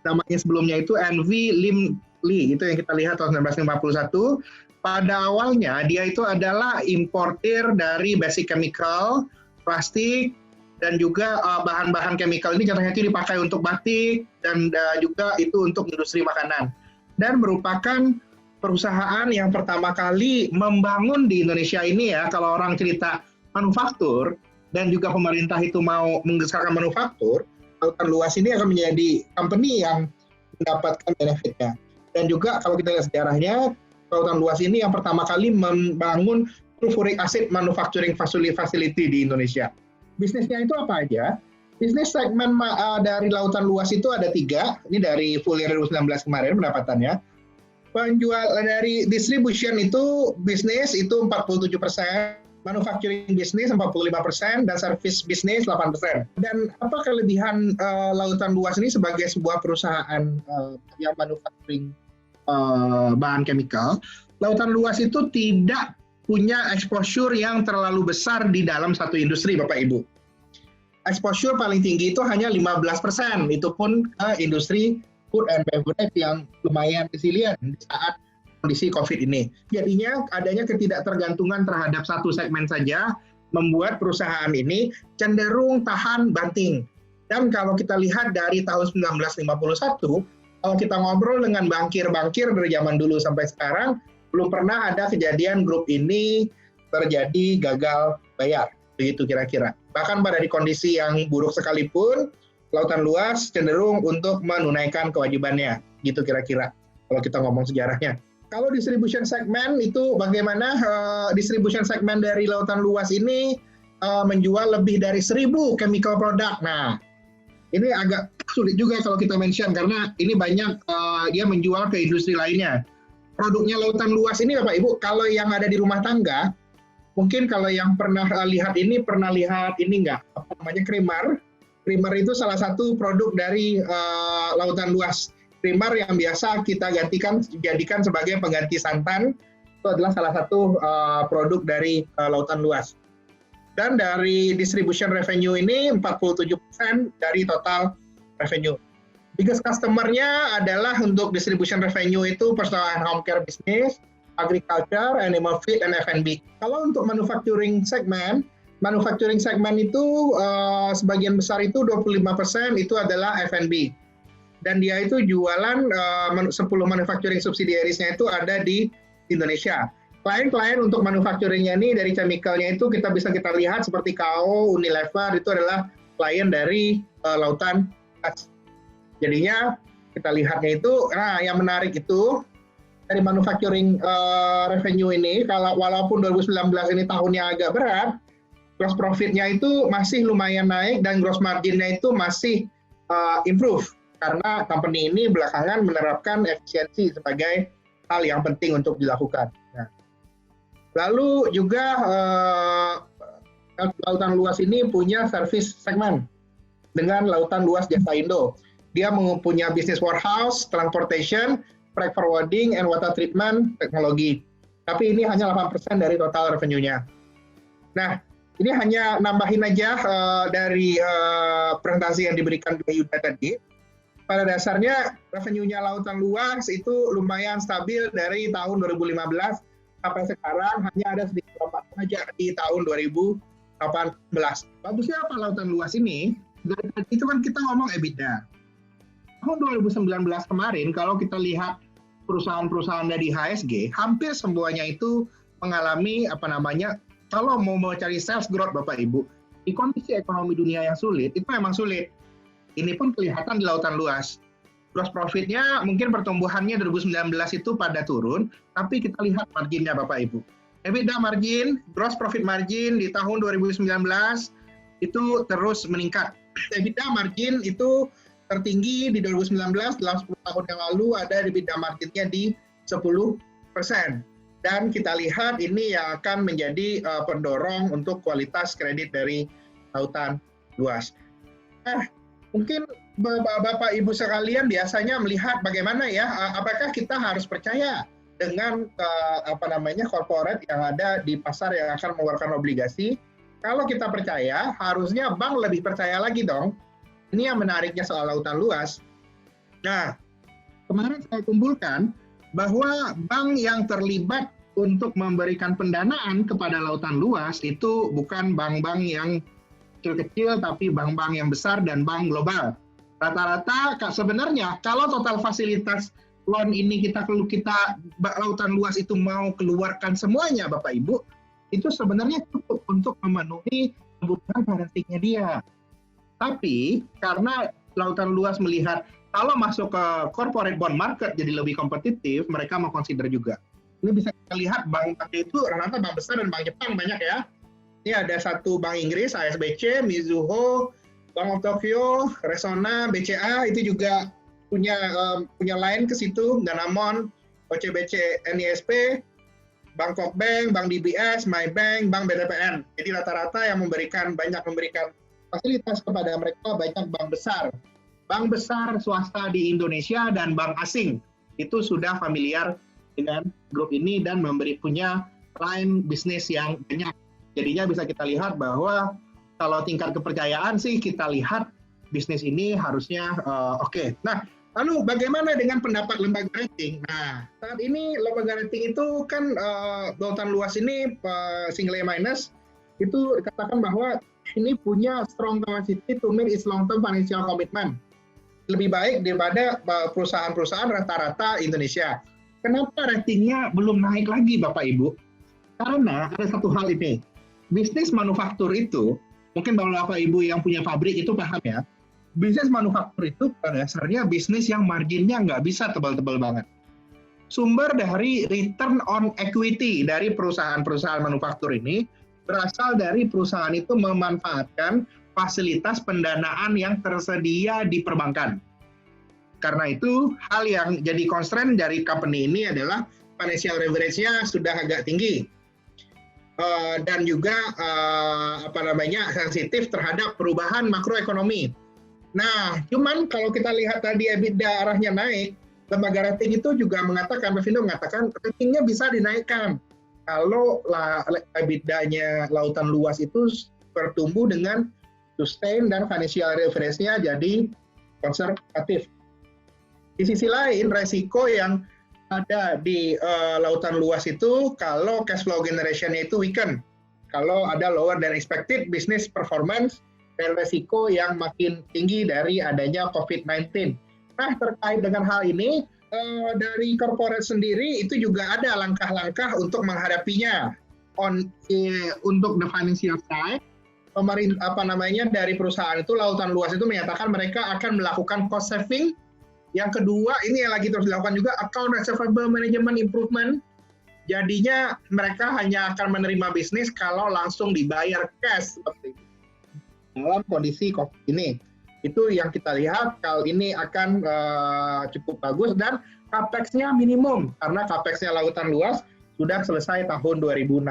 Namanya sebelumnya itu NV Lim Lee. Itu yang kita lihat tahun 1951. Pada awalnya dia itu adalah importir dari basic chemical, plastik, dan juga bahan-bahan chemical ini contohnya itu dipakai untuk batik dan juga itu untuk industri makanan. Dan merupakan perusahaan yang pertama kali membangun di Indonesia ini ya, kalau orang cerita manufaktur dan juga pemerintah itu mau menggeserkan manufaktur, Lautan Luas ini akan menjadi company yang mendapatkan benefitnya. Dan juga kalau kita lihat sejarahnya, Lautan Luas ini yang pertama kali membangun sulfuric acid manufacturing facility di Indonesia. Bisnisnya itu apa aja? Bisnis segmen dari Lautan Luas itu ada 3. Ini dari full year 2019 kemarin pendapatannya. Penjual dari distribution itu bisnis itu 47%, manufacturing bisnis 45%, dan service bisnis 8%. Dan apa kelebihan Lautan Luas ini sebagai sebuah perusahaan yang manufacturing bahan chemical? Lautan Luas itu tidak punya exposure yang terlalu besar di dalam satu industri, Bapak Ibu. Exposure paling tinggi itu hanya 15%, itu pun ke industri food and beverage yang lumayan resilient di saat kondisi COVID ini. Jadinya adanya ketidaktergantungan terhadap satu segmen saja membuat perusahaan ini cenderung tahan banting. Dan kalau kita lihat dari tahun 1951, kalau kita ngobrol dengan bankir-bankir dari zaman dulu sampai sekarang, belum pernah ada kejadian grup ini terjadi gagal bayar. Begitu kira-kira. Bahkan pada di kondisi yang buruk sekalipun, Lautan Luas cenderung untuk menunaikan kewajibannya. Gitu kira-kira, kalau kita ngomong sejarahnya. Kalau distribution segment itu bagaimana? Distribution segment dari Lautan Luas ini menjual lebih dari 1.000 chemical product. Nah, ini agak sulit juga kalau kita mention, karena ini banyak dia menjual ke industri lainnya. Produknya Lautan Luas ini Bapak Ibu, kalau yang ada di rumah tangga, Mungkin kalau yang pernah lihat ini nggak? Apa namanya, Krimar? Krimar itu salah satu produk dari lautan luas. Krimar yang biasa kita jadikan sebagai pengganti santan, itu adalah salah satu produk dari lautan luas. Dan dari distribution revenue ini 47% dari total revenue. Biggest customer-nya adalah untuk distribution revenue itu personal and home care business, agriculture, animal feed, dan F&B. Kalau untuk manufacturing segment itu sebagian besar itu 25% itu adalah F&B. Dan dia itu jualan 10 manufacturing subsidiaries-nya itu ada di Indonesia. Klien-klien untuk manufacturing-nya ini dari chemical-nya itu kita lihat seperti Kao, Unilever, itu adalah klien dari lautan luas. Jadinya kita lihatnya itu, nah yang menarik itu dari manufacturing revenue ini, walaupun 2019 ini tahunnya agak berat, gross profit-nya itu masih lumayan naik dan gross margin-nya itu masih improve karena company ini belakangan menerapkan efisiensi sebagai hal yang penting untuk dilakukan. Nah, lalu juga lautan luas ini punya service segment dengan lautan luas Jasa Indo. Dia mempunyai business warehouse, transportation, freight forwarding, and water treatment teknologi. Tapi ini hanya 8% dari total revenue-nya. Nah, ini hanya nambahin aja dari presentasi yang diberikan oleh Yuda tadi. Pada dasarnya, revenue-nya lautan luas itu lumayan stabil dari tahun 2015 sampai sekarang, hanya ada sedikit lompat saja di tahun 2018. Bagusnya apa lautan luas ini? Dari tadi itu kan kita ngomong EBITDA. Tahun 2019 kemarin, kalau kita lihat perusahaan-perusahaan dari HSG, hampir semuanya itu mengalami kalau mau cari sales growth Bapak Ibu, di kondisi ekonomi dunia yang sulit, itu memang sulit. Ini pun kelihatan di lautan luas. Gross profit-nya mungkin pertumbuhannya 2019 itu pada turun, tapi kita lihat marginnya Bapak Ibu. EBITDA margin, gross profit margin di tahun 2019 itu terus meningkat. EBITDA margin itu tertinggi di 2019, dalam 10 tahun yang lalu ada EBITDA marginnya di 10%. Dan kita lihat ini yang akan menjadi pendorong untuk kualitas kredit dari lautan luas. Mungkin Bapak Ibu sekalian biasanya melihat bagaimana ya, apakah kita harus percaya dengan corporate yang ada di pasar yang akan mengeluarkan obligasi? Kalau kita percaya, harusnya bank lebih percaya lagi dong. Ini yang menariknya soal lautan luas. Nah, kemarin saya kumpulkan bahwa bank yang terlibat untuk memberikan pendanaan kepada lautan luas itu bukan bank-bank yang kecil-kecil, tapi bank-bank yang besar dan bank global. Rata-rata sebenarnya kalau total fasilitas loan ini kita lautan luas itu mau keluarkan semuanya Bapak Ibu, itu sebenarnya cukup untuk memenuhi kebutuhan financing-nya dia. Tapi karena lautan luas melihat kalau masuk ke corporate bond market jadi lebih kompetitif, mereka mau consider juga. Ini bisa kita lihat bank itu rata-rata bank besar dan bank Jepang banyak ya. Ini ada satu bank Inggris, ASBC, Mizuho, Bank of Tokyo, Resona, BCA itu juga punya line ke situ, Danamon, OCBC, NISP, Bangkok Bank, Bank DBS, MyBank, Bank BTPN. Jadi rata-rata yang memberikan fasilitas kepada mereka banyak bank besar. Bank besar swasta di Indonesia dan bank asing itu sudah familiar dengan grup ini dan punya line bisnis yang banyak. Jadinya bisa kita lihat bahwa kalau tingkat kepercayaan sih kita lihat bisnis ini harusnya oke. Nah, lalu bagaimana dengan pendapat lembaga rating? Nah, saat ini lembaga rating itu kan lautan luas ini single A- itu dikatakan bahwa ini punya strong capacity to meet its long-term financial commitment. Lebih baik daripada perusahaan-perusahaan rata-rata Indonesia. Kenapa ratingnya belum naik lagi Bapak Ibu? Karena ada satu hal ini. Bisnis manufaktur itu, mungkin Bapak Ibu yang punya pabrik itu paham ya, bisnis manufaktur itu pada dasarnya bisnis yang marginnya nggak bisa tebal-tebal banget. Sumber dari return on equity dari perusahaan-perusahaan manufaktur ini berasal dari perusahaan itu memanfaatkan fasilitas pendanaan yang tersedia di perbankan. Karena itu, hal yang jadi constraint dari company ini adalah financial leverage-nya sudah agak tinggi. dan juga sensitif terhadap perubahan makroekonomi. Nah, cuman kalau kita lihat tadi EBITDA arahnya naik, lembaga rating itu juga mengatakan, Bapindo mengatakan ratingnya bisa dinaikkan kalau EBITDA-nya lautan luas itu bertumbuh dengan sustain dan financial leverage-nya jadi konservatif. Di sisi lain, resiko yang ada di lautan luas itu kalau cash flow generation-nya itu weaken, kalau ada lower than expected business performance, dan resiko yang makin tinggi dari adanya COVID-19. Nah, terkait dengan hal ini, dari corporate sendiri itu juga ada langkah-langkah untuk menghadapinya. Untuk the financial side, dari perusahaan itu, lautan luas itu menyatakan mereka akan melakukan cost saving. Yang kedua, ini yang lagi terus dilakukan juga, account receivable management improvement. Jadinya mereka hanya akan menerima bisnis kalau langsung dibayar cash seperti itu. Dalam kondisi COVID ini. Itu yang kita lihat, kali ini akan cukup bagus, dan capex-nya minimum, karena capex-nya lautan luas sudah selesai tahun 2016.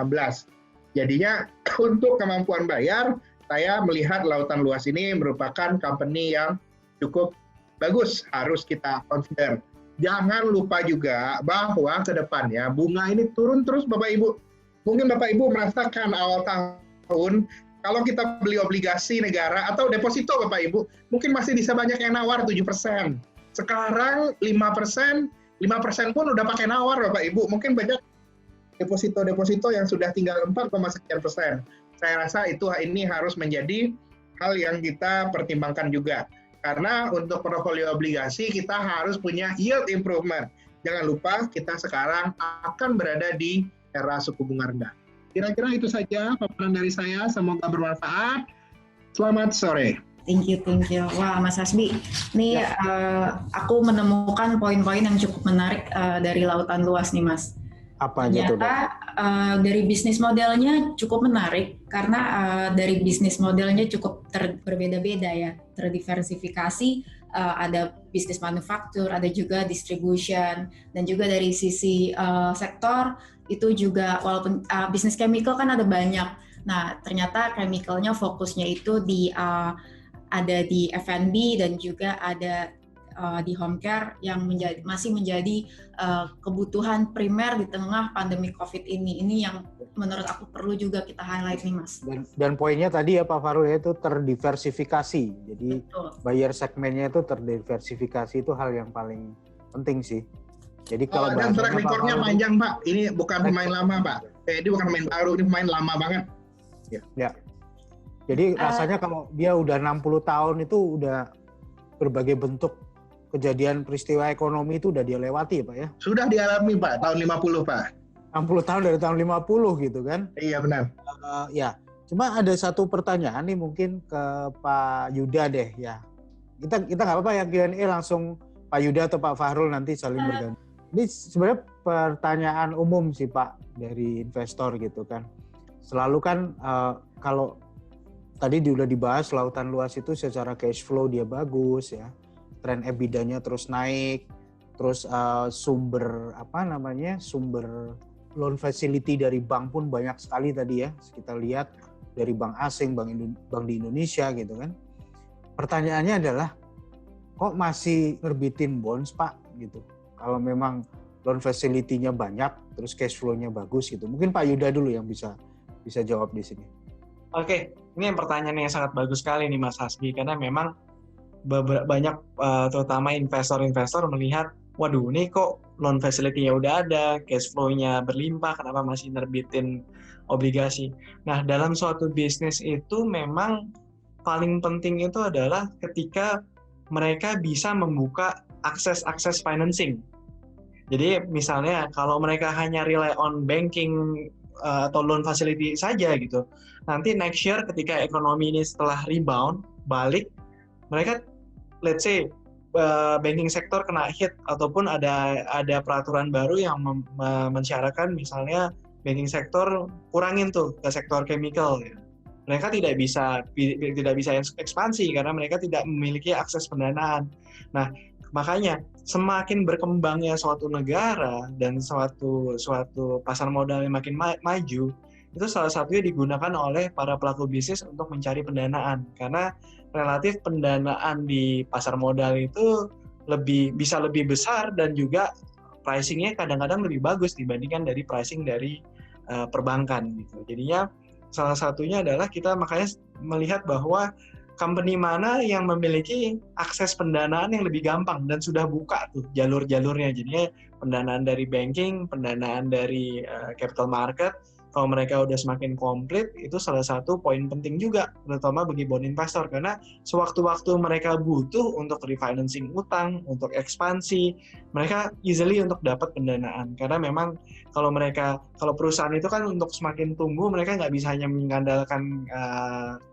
Jadinya untuk kemampuan bayar, saya melihat lautan luas ini merupakan company yang cukup bagus, harus kita consider. Jangan lupa juga bahwa ke depannya bunga ini turun terus Bapak Ibu. Mungkin Bapak Ibu merasakan awal tahun, kalau kita beli obligasi negara atau deposito Bapak Ibu, mungkin masih bisa banyak yang nawar 7%. Sekarang 5%, 5% pun udah pakai nawar Bapak Ibu. Mungkin banyak deposito-deposito yang sudah tinggal 4,sekian%. Saya rasa ini harus menjadi hal yang kita pertimbangkan juga. Karena untuk portofolio obligasi kita harus punya yield improvement. Jangan lupa kita sekarang akan berada di era suku bunga rendah. Kira-kira itu saja paparan dari saya, semoga bermanfaat. Selamat sore. Thank you. Wah, Mas Hasbi, ini aku menemukan poin-poin yang cukup menarik dari lautan luas nih, Mas. Apa aja tuh, Ternyata dari bisnis modelnya cukup menarik, karena dari bisnis modelnya cukup berbeda-beda ya, terdiversifikasi, ada bisnis manufaktur, ada juga distribution, dan juga dari sisi sektor, itu juga walaupun bisnis chemical kan ada banyak. Nah, ternyata chemicalnya fokusnya itu ada di F&B dan juga ada di home care yang masih menjadi kebutuhan primer di tengah pandemi COVID ini. Ini yang menurut aku perlu juga kita highlight nih, Mas. Dan poinnya tadi ya Pak Farul, itu terdiversifikasi. Jadi buyer segmennya itu terdiversifikasi, itu hal yang paling penting sih. Jadi kalau dan track record-nya panjang Pak, ini bukan pemain lama Pak. Ini bukan pemain baru, ini pemain lama banget. Ya. Jadi rasanya kalau dia udah 60 tahun itu udah berbagai bentuk kejadian peristiwa ekonomi itu udah dia lewati ya Pak ya? Sudah dialami Pak, tahun 50 Pak. 60 tahun dari tahun 50 gitu kan? Iya benar. Ya, cuma ada satu pertanyaan nih mungkin ke Pak Yuda deh ya. Kita nggak apa-apa ya Q&A langsung Pak Yuda atau Pak Fahrul nanti saling berganti. Ini sebenarnya pertanyaan umum sih Pak dari investor gitu kan. Selalu kan kalau tadi udah dibahas lautan luas itu secara cash flow dia bagus ya. Tren EBITDA-nya terus naik. Terus sumber loan facility dari bank pun banyak sekali tadi ya. Kita lihat dari bank asing, bank di Indonesia gitu kan. Pertanyaannya adalah kok masih nerbitin bonds Pak gitu. Kalau memang loan facility-nya banyak, terus cash flow-nya bagus gitu. Mungkin Pak Yuda dulu yang bisa jawab di sini. Oke, ini pertanyaan yang sangat bagus sekali nih Mas Hasbi, karena memang banyak terutama investor-investor melihat, waduh ini kok loan facility-nya udah ada, cash flow-nya berlimpah, kenapa masih nerbitin obligasi. Nah, dalam suatu bisnis itu memang paling penting itu adalah ketika mereka bisa membuka akses financing. Jadi misalnya kalau mereka hanya rely on banking atau loan facility saja gitu, nanti next year ketika ekonomi ini setelah rebound balik, mereka let's say banking sektor kena hit ataupun ada peraturan baru yang mensyaratkan misalnya banking sektor kurangin tuh ke sektor chemical ya. Mereka tidak bisa ekspansi karena mereka tidak memiliki akses pendanaan. Nah, makanya semakin berkembangnya suatu negara dan suatu pasar modal yang makin maju, itu salah satunya digunakan oleh para pelaku bisnis untuk mencari pendanaan. Karena relatif pendanaan di pasar modal itu bisa lebih besar dan juga pricing-nya kadang-kadang lebih bagus dibandingkan dari pricing dari perbankan gitu. Jadinya salah satunya adalah kita makanya melihat bahwa company mana yang memiliki akses pendanaan yang lebih gampang dan sudah buka tuh jalur-jalurnya. Jadinya pendanaan dari banking, pendanaan dari capital market, kalau mereka udah semakin komplit, itu salah satu poin penting juga, terutama bagi bond investor, karena sewaktu-waktu mereka butuh untuk refinancing utang, untuk ekspansi, mereka easily untuk dapat pendanaan. Karena memang kalau perusahaan itu kan untuk semakin tumbuh, mereka nggak bisa hanya mengandalkan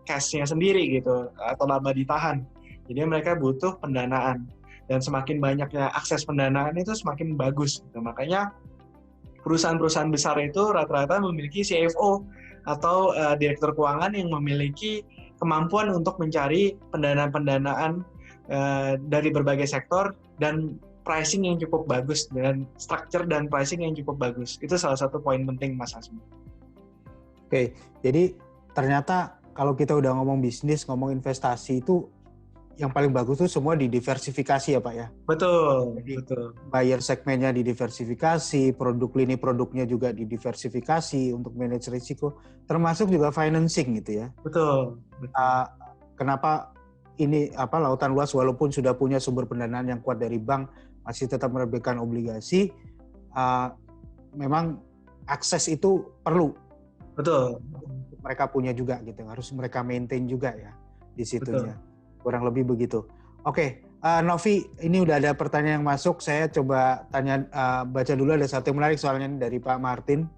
cash-nya sendiri gitu, atau laba ditahan. Jadi mereka butuh pendanaan. Dan semakin banyaknya akses pendanaan itu semakin bagus. Gitu. Makanya perusahaan-perusahaan besar itu rata-rata memiliki CFO atau direktur keuangan yang memiliki kemampuan untuk mencari pendanaan-pendanaan dari berbagai sektor dan pricing yang cukup bagus dan structure dan pricing yang cukup bagus. Itu salah satu poin penting, Mas Hasmi. Oke, jadi ternyata kalau kita udah ngomong bisnis, ngomong investasi itu yang paling bagus tuh semua didiversifikasi ya Pak ya? Betul, Jadi, betul. Buyer segmennya didiversifikasi, produk lini produknya juga didiversifikasi untuk manage risiko, termasuk juga financing gitu ya. Betul, betul. Kenapa ini lautan luas walaupun sudah punya sumber pendanaan yang kuat dari bank masih tetap menerbitkan obligasi, memang akses itu perlu. Betul. Mereka punya juga gitu, harus mereka maintain juga ya di situnya. Betul. Kurang lebih begitu. Oke, Novi, ini udah ada pertanyaan yang masuk. Saya coba baca dulu, ada satu yang menarik soalnya dari Pak Martin.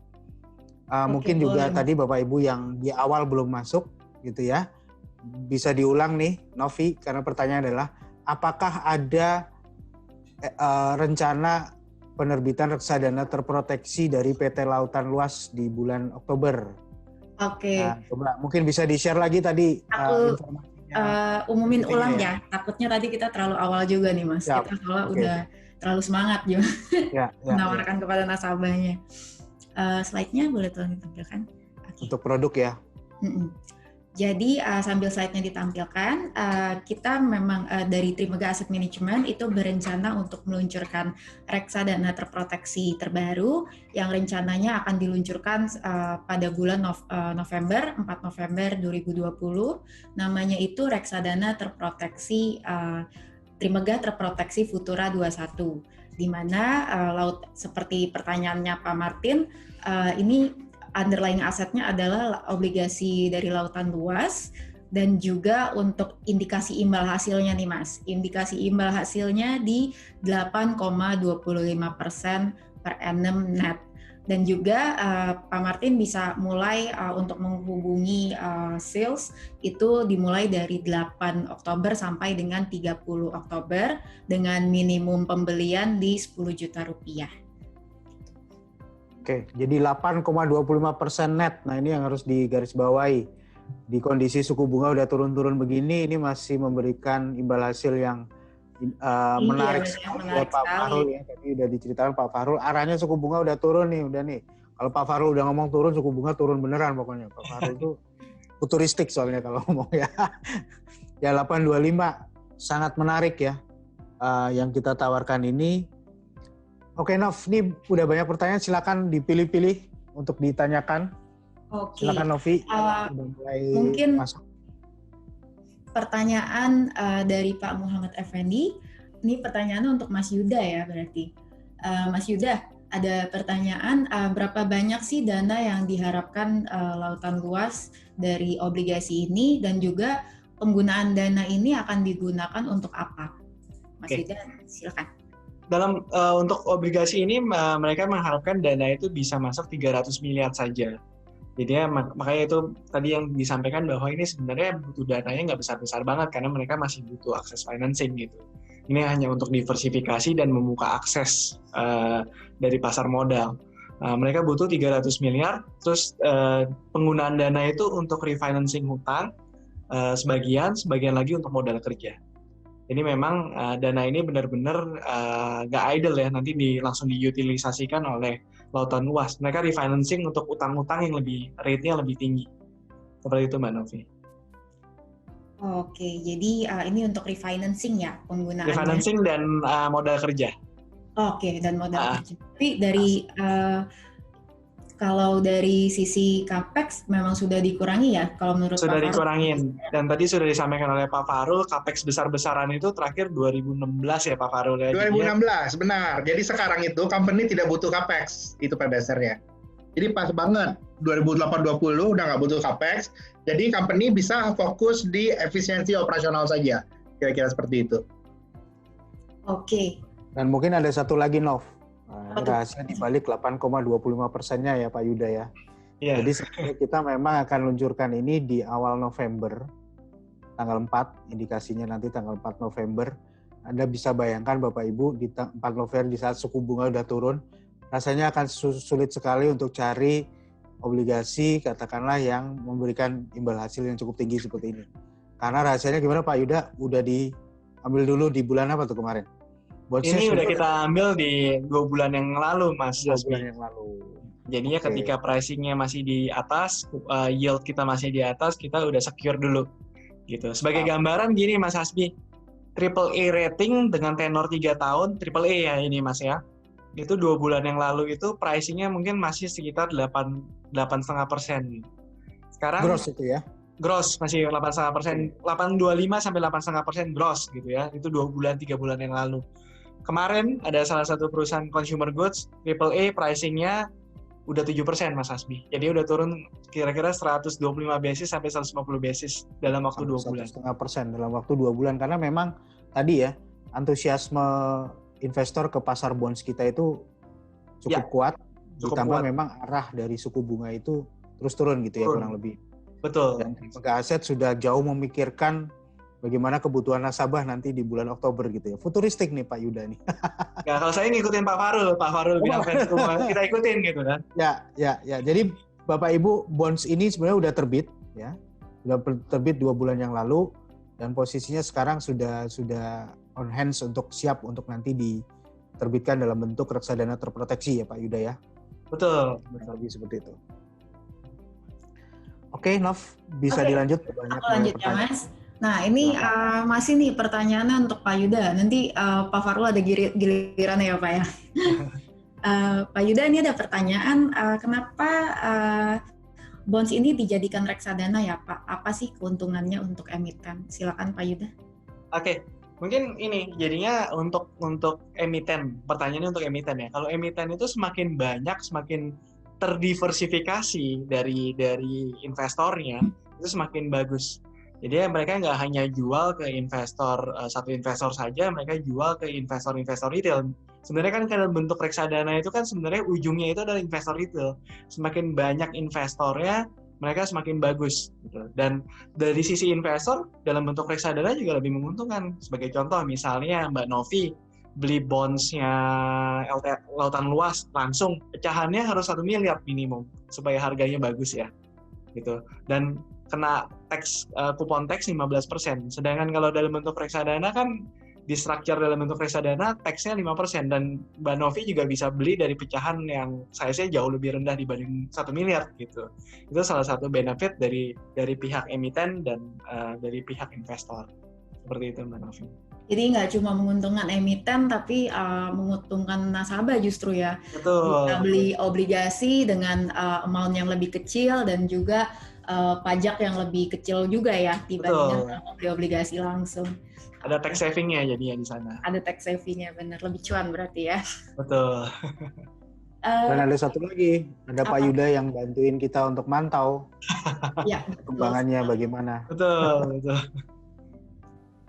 Mungkin juga tadi Bapak Ibu yang di awal belum masuk gitu ya. Bisa diulang nih, Novi, karena pertanyaan adalah apakah ada rencana penerbitan reksadana terproteksi dari PT Lautan Luas di bulan Oktober? Oke. Nah, coba mungkin bisa di-share lagi tadi informasi. Umumin ulang ya. Takutnya tadi kita terlalu awal juga nih Mas. Kita soalnya udah terlalu semangat juga menawarkan kepada nasabahnya. Slide-nya boleh tolong ditampilkan? Okay. Untuk produk ya. Jadi sambil slide-nya ditampilkan, kita memang dari Trimegah Asset Management itu berencana untuk meluncurkan reksadana terproteksi terbaru yang rencananya akan diluncurkan pada bulan November, 4 November 2020. Namanya itu reksadana terproteksi Trimegah Terproteksi Futura 21. Di mana seperti pertanyaannya Pak Martin, ini underlying asetnya adalah obligasi dari lautan luas dan juga untuk indikasi imbal hasilnya nih Mas. Indikasi imbal hasilnya di 8,25% per annum net. Dan juga Pak Martin bisa mulai untuk menghubungi sales itu dimulai dari 8 Oktober sampai dengan 30 Oktober dengan minimum pembelian di 10 juta rupiah. Oke, jadi 8,25% net. Nah, ini yang harus digarisbawahi. Di kondisi suku bunga udah turun-turun begini, ini masih memberikan imbal hasil yang menarik sekali buat Pak Fahrul ya. Tadi udah diceritakan Pak Fahrul, arahnya suku bunga udah turun nih, udah nih. Kalau Pak Fahrul udah ngomong turun, suku bunga turun beneran pokoknya. Pak Fahrul itu futuristik soalnya kalau ngomong ya. Ya 825 sangat menarik ya. Yang kita tawarkan ini. Oke Nov, ini udah banyak pertanyaan, silakan dipilih-pilih untuk ditanyakan. Oke. Silakan Novi, udah mulai mungkin masuk. Pertanyaan dari Pak Muhammad Effendi, ini pertanyaannya untuk Mas Yuda ya berarti. Mas Yuda, ada pertanyaan, berapa banyak sih dana yang diharapkan lautan luas dari obligasi ini dan juga penggunaan dana ini akan digunakan untuk apa? Mas Yuda, silakan. Untuk obligasi ini mereka mengharapkan dana itu bisa masuk 300 miliar saja. Jadi ya, makanya itu tadi yang disampaikan bahwa ini sebenarnya butuh dananya nggak besar-besar banget karena mereka masih butuh akses financing gitu. Ini hanya untuk diversifikasi dan membuka akses dari pasar modal. Mereka butuh 300 miliar, terus penggunaan dana itu untuk refinancing hutang sebagian lagi untuk modal kerja. Jadi memang dana ini benar-benar nggak idle ya, nanti langsung diutilisasikan oleh lautan luas. Mereka refinancing untuk utang-utang yang rate-nya lebih tinggi. Seperti itu Mbak Novi. Oke, jadi ini untuk refinancing ya penggunaannya? Refinancing dan modal kerja. Oke, dan modal kerja. Tapi kalau dari sisi capex memang sudah dikurangi ya kalau menurut Sudah Pak Farul? dikurangin. Dan tadi sudah disampaikan oleh Pak Farul, capex besar-besaran itu terakhir 2016 ya Pak Farul ya. 2016, benar. Jadi sekarang itu company tidak butuh capex, itu pada dasarnya. Jadi pas banget 2008-20 udah nggak butuh capex, jadi company bisa fokus di efisiensi operasional saja, kira-kira seperti itu. Oke. Dan mungkin ada satu lagi Nov, rahasia di balik 8,25%-nya ya Pak Yuda ya. Yeah. Jadi sebenarnya kita memang akan luncurkan ini di awal November, tanggal 4, indikasinya nanti tanggal 4 November. Anda bisa bayangkan Bapak Ibu di 4 November di saat suku bunga udah turun, rasanya akan sulit sekali untuk cari obligasi katakanlah yang memberikan imbal hasil yang cukup tinggi seperti ini. Karena rahasianya gimana Pak Yuda? Udah diambil dulu di bulan apa tuh kemarin? Ini udah kita ambil di 2 bulan yang lalu Mas. 2 bulan yang lalu. Jadinya ketika pricing-nya masih di atas, yield kita masih di atas, kita udah secure dulu. Gitu. Sebagai gambaran gini Mas Hasbi, AAA rating dengan tenor 3 tahun, AAA ya ini Mas ya. Itu 2 bulan yang lalu itu pricing-nya mungkin masih sekitar 8,5%. Sekarang gross itu ya? Gross masih 8,5%, 8,25 sampai 8,5% gross gitu ya. Itu 2 bulan 3 bulan yang lalu. Kemarin ada salah satu perusahaan consumer goods AAA pricing-nya udah 7% Mas Hasbi. Jadi udah turun kira-kira 125 basis sampai 150 basis dalam waktu 2 bulan. 1,5% dalam waktu 2 bulan karena memang tadi ya antusiasme investor ke pasar bonds kita itu cukup kuat, ditambah memang arah dari suku bunga itu terus turun gitu ya kurang lebih. Betul. Dan pemegang aset sudah jauh memikirkan bagaimana kebutuhan nasabah nanti di bulan Oktober gitu ya. Futuristik nih Pak Yuda nih. Ya, kalau saya ngikutin Pak Farul bilang kita ikutin gitu kan. Ya. Jadi Bapak Ibu bonds ini sebenarnya udah terbit ya. Sudah terbit 2 bulan yang lalu dan posisinya sekarang sudah on hands untuk siap untuk nanti diterbitkan dalam bentuk reksadana terproteksi ya Pak Yuda ya. Betul. Lebih seperti itu. Oke, Nov, bisa dilanjut banyak lanjut ya Mas. Nah ini masih nih pertanyaannya untuk Pak Yuda. Nanti Pak Farul ada giliran ya Pak ya. Pak Yuda ini ada pertanyaan, kenapa bonds ini dijadikan reksadana ya Pak? Apa sih keuntungannya untuk emiten? Silakan Pak Yuda. Oke. Mungkin ini jadinya untuk emiten, pertanyaannya untuk emiten ya. Kalau emiten itu semakin banyak, semakin terdiversifikasi dari investornya, itu semakin bagus. Jadi mereka nggak hanya jual ke satu investor saja, mereka jual ke investor retail. Sebenarnya kan dalam bentuk reksadana itu kan sebenarnya ujungnya itu adalah investor retail. Semakin banyak investornya, mereka semakin bagus gitu. Dan dari sisi investor dalam bentuk reksadana juga lebih menguntungkan. Sebagai contoh misalnya Mbak Novi beli bonds-nya lautan luas langsung pecahannya harus 1 miliar minimum supaya harganya bagus ya gitu. Dan kena kupon tax 15%. Sedangkan kalau dalam bentuk reksadana kan di structure dalam bentuk reksadana tax-nya 5% dan Mbak Novi juga bisa beli dari pecahan yang size-nya jauh lebih rendah dibanding 1 miliar gitu. Itu salah satu benefit dari pihak emiten dan dari pihak investor. Seperti itu Mbak Novi. Jadi nggak cuma menguntungkan emiten tapi menguntungkan nasabah justru ya. Betul. Bisa beli obligasi dengan amount yang lebih kecil dan juga pajak yang lebih kecil juga ya dibandingkan beli obligasi langsung. Ada tax saving-nya jadinya di sana. Ada tax saving-nya, benar. Lebih cuan berarti ya. Betul. Dan ada satu lagi, ada Pak Yuda yang bantuin kita untuk mantau perkembangannya bagaimana. Betul.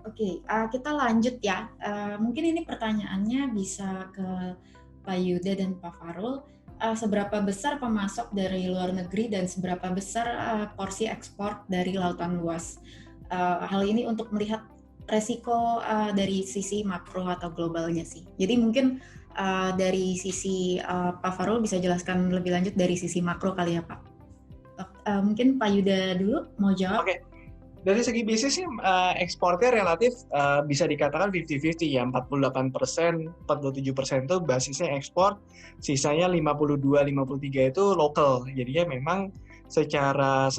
Oke, kita lanjut ya. Mungkin ini pertanyaannya bisa ke Pak Yuda dan Pak Farul. Seberapa besar pemasok dari luar negeri dan seberapa besar porsi ekspor dari lautan luas? Hal ini untuk melihat resiko dari sisi makro atau globalnya sih. Jadi mungkin dari sisi Pak Farul bisa jelaskan lebih lanjut dari sisi makro kali ya Pak. Mungkin Pak Yuda dulu mau jawab. Oke. Dari segi bisnis sih ekspornya relatif bisa dikatakan 50-50 ya, 48%, 47% itu basisnya ekspor, sisanya 52-53 itu lokal. Jadinya memang secara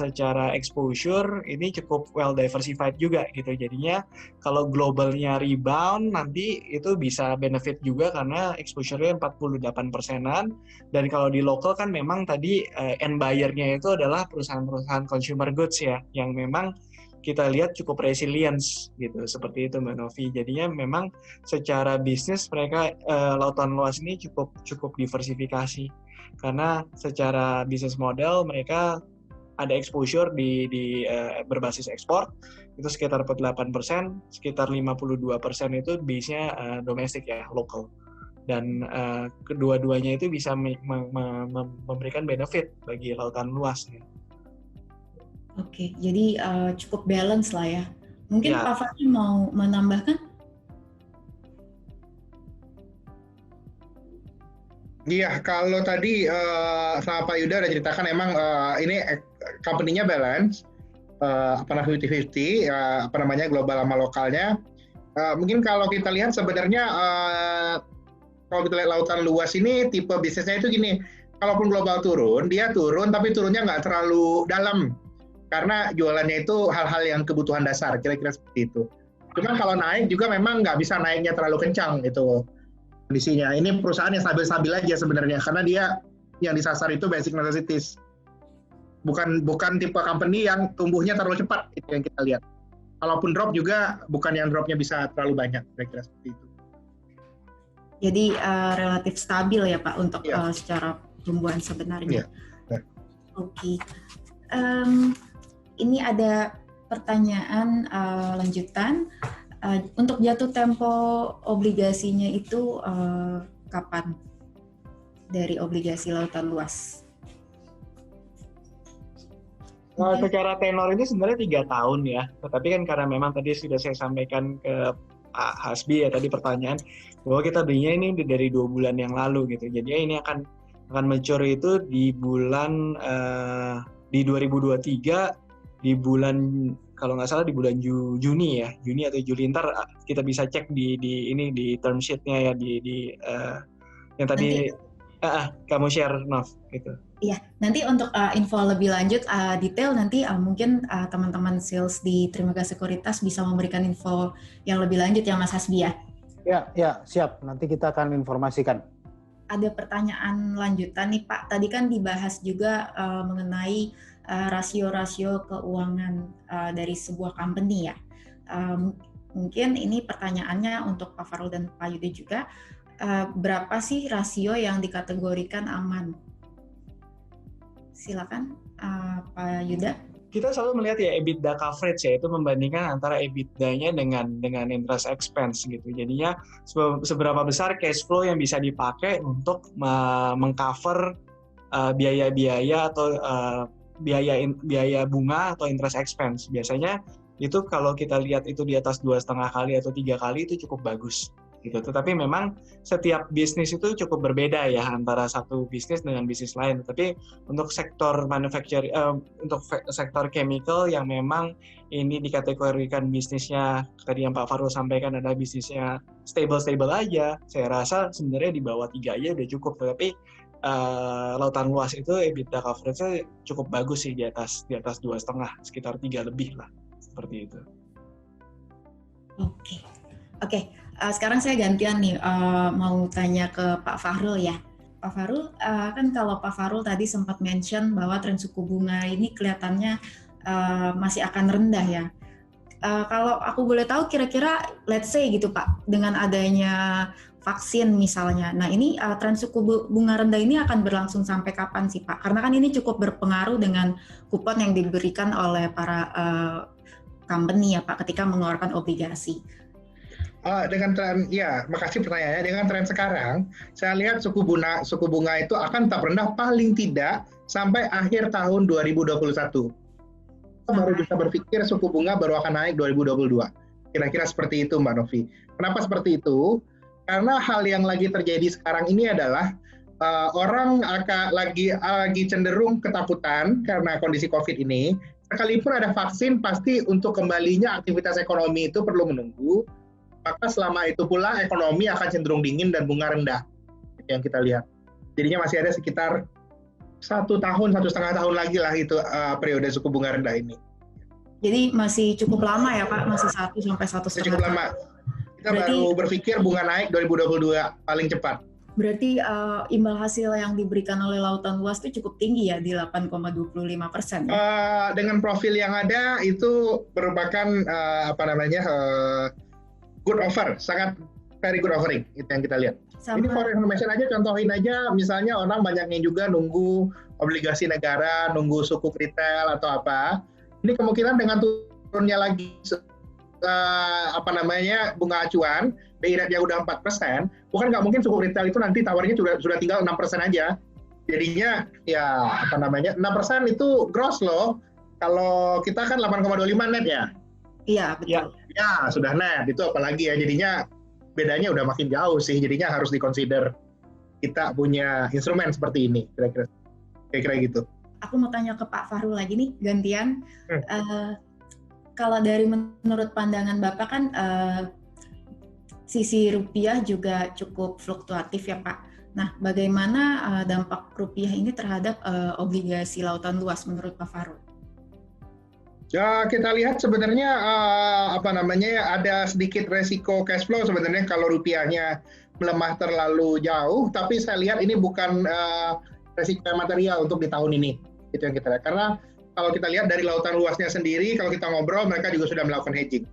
exposure ini cukup well diversified juga gitu. Jadinya kalau globalnya rebound nanti itu bisa benefit juga karena exposure-nya 48%-an, dan kalau di lokal kan memang tadi end buyer-nya itu adalah perusahaan-perusahaan consumer goods ya, yang memang kita lihat cukup resilience gitu, seperti itu Mbak Novi. Jadinya memang secara bisnis mereka lautan luas ini cukup diversifikasi, karena secara bisnis model mereka ada exposure di berbasis ekspor itu sekitar 48%, sekitar 52% itu base-nya domestik ya, lokal. Dan kedua-duanya itu bisa memberikan benefit bagi lautan luas ya. Oke, jadi cukup balance lah ya. Mungkin Ya. Pak Fahri mau menambahkan? Iya, kalau tadi sama Pak Yuda udah ceritakan emang ini company-nya balance, 50-50, global sama lokalnya. Mungkin kalau kita lihat sebenarnya kalau kita lihat lautan luas ini tipe bisnisnya itu gini, kalaupun global turun, dia turun tapi turunnya nggak terlalu dalam, karena jualannya itu hal-hal yang kebutuhan dasar, kira-kira seperti itu. Cuman kalau naik juga memang nggak bisa naiknya terlalu kencang gitu kondisinya. Ini perusahaan yang stabil-stabil aja sebenarnya, karena dia yang disasar itu basic necessities. Bukan tipe company yang tumbuhnya terlalu cepat, itu yang kita lihat. Kalaupun drop juga bukan yang dropnya bisa terlalu banyak, kira-kira seperti itu. Jadi relatif stabil ya Pak untuk secara pertumbuhan sebenarnya. Oke. Ini ada pertanyaan lanjutan. Untuk jatuh tempo obligasinya itu kapan? Dari obligasi lautan luas? Secara tenor ini sebenarnya 3 tahun ya. Tetapi kan karena memang tadi sudah saya sampaikan ke Pak Hasbi ya tadi pertanyaan, bahwa kita belinya ini dari 2 bulan yang lalu gitu. Jadi ini akan mature itu di bulan di 2023, di bulan kalau nggak salah di bulan Juni atau Juli. Ntar kita bisa cek di term sheet-nya ya di yang tadi kamu share Nov gitu. Iya, nanti untuk info lebih lanjut detail nanti mungkin teman-teman sales di Trimegah Sekuritas bisa memberikan info yang lebih lanjut ya Mas Hasbi ya. Ya, siap. Nanti kita akan informasikan. Ada pertanyaan lanjutan nih Pak. Tadi kan dibahas juga mengenai rasio-rasio keuangan dari sebuah company ya. Mungkin ini pertanyaannya untuk Pak Farul dan Pak Yuda juga. Berapa sih rasio yang dikategorikan aman? Silakan Pak Yuda. Kita selalu melihat ya EBITDA coverage ya, itu membandingkan antara EBITDA-nya dengan interest expense gitu. Jadinya seberapa besar cash flow yang bisa dipakai untuk mengcover biaya-biaya atau biaya bunga atau interest expense. Biasanya itu kalau kita lihat itu di atas 2,5 kali atau 3 kali itu cukup bagus gitu. Tetapi memang setiap bisnis itu cukup berbeda ya antara satu bisnis dengan bisnis lain. Tapi untuk sektor manufacturing, untuk sektor chemical yang memang ini dikategorikan bisnisnya tadi yang Pak Farul sampaikan adalah bisnisnya stable aja, saya rasa sebenarnya di bawah 3 aja udah cukup. Tapi lautan luas itu EBITDA coverage-nya cukup bagus sih, di atas 2,5, sekitar 3 lebih lah, seperti itu. Oke. Sekarang saya gantian nih, mau tanya ke Pak Fahrul ya. Pak Fahrul, kan kalau Pak Fahrul tadi sempat mention bahwa tren suku bunga ini kelihatannya masih akan rendah ya. Kalau aku boleh tahu kira-kira let's say gitu Pak, dengan adanya vaksin misalnya, nah ini tren suku bunga rendah ini akan berlangsung sampai kapan sih Pak? Karena kan ini cukup berpengaruh dengan kupon yang diberikan oleh para company ya Pak ketika mengeluarkan obligasi. Dengan tren, ya, makasih pertanyaannya. Dengan tren sekarang, saya lihat suku bunga itu akan tetap rendah paling tidak sampai akhir tahun 2021. Kita baru bisa berpikir suku bunga baru akan naik 2022. Kira-kira seperti itu, Mbak Novi. Kenapa seperti itu? Karena hal yang lagi terjadi sekarang ini adalah orang lagi cenderung ketakutan karena kondisi COVID ini. Sekalipun ada vaksin, pasti untuk kembalinya aktivitas ekonomi itu perlu menunggu. Maka selama itu pula ekonomi akan cenderung dingin dan bunga rendah. Itu yang kita lihat. Jadinya masih ada sekitar 1 tahun, 1,5 tahun lagi lah itu periode suku bunga rendah ini. Jadi masih cukup lama ya Pak, masih 1 sampai 1,5 tahun. Cukup lama. Kita baru berpikir bunga naik 2022 paling cepat. Berarti imbal hasil yang diberikan oleh lautan luas itu cukup tinggi ya, di 8,25%. Dengan profil yang ada itu merupakan good offer, sangat very good offering, itu yang kita lihat. Ini for information aja, contohin aja, misalnya orang banyaknya juga nunggu obligasi negara, nunggu sukuk retail atau apa. Ini kemungkinan dengan turunnya lagi bunga acuan, BI rate-nya udah 4%, bukan nggak mungkin sukuk retail itu nanti tawarnya sudah tinggal 6% aja. Jadinya ya 6% itu gross loh. Kalau kita kan 8,25 net ya. Iya, betul. Ya, sudah net. Itu apalagi ya, jadinya bedanya udah makin jauh sih. Jadinya harus dikonsider kita punya instrumen seperti ini, kira-kira gitu. Aku mau tanya ke Pak Fahrul lagi nih, gantian. Kalau dari menurut pandangan Bapak kan sisi rupiah juga cukup fluktuatif ya Pak. Nah, bagaimana dampak rupiah ini terhadap obligasi lautan luas menurut Pak Fahrul? Ya, kita lihat sebenarnya ada sedikit resiko cash flow sebenarnya kalau rupiahnya melemah terlalu jauh, tapi saya lihat ini bukan resiko material untuk di tahun ini. Itu yang kita lihat. Karena kalau kita lihat dari lautan luasnya sendiri, kalau kita ngobrol, mereka juga sudah melakukan hedging.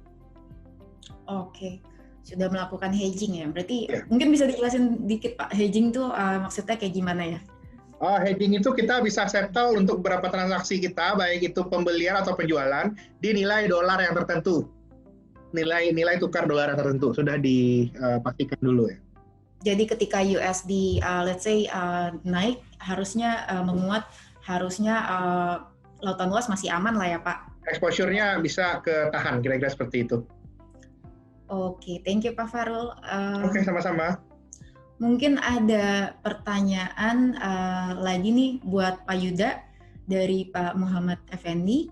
Oke, sudah melakukan hedging ya. Berarti mungkin bisa dijelasin dikit Pak, hedging itu maksudnya kayak gimana ya? Hedging itu kita bisa settle untuk beberapa transaksi kita, baik itu pembelian atau penjualan, di nilai dolar yang tertentu. Nilai tukar dolar yang tertentu, sudah dipastikan dulu ya. Jadi ketika USD, let's say, naik, harusnya menguat, harusnya lautan luas masih aman lah ya Pak? Exposure-nya bisa ketahan, kira-kira seperti itu. Oke, thank you Pak Fahrul. Oke, sama-sama. Mungkin ada pertanyaan lagi nih buat Pak Yuda dari Pak Muhammad Effendi.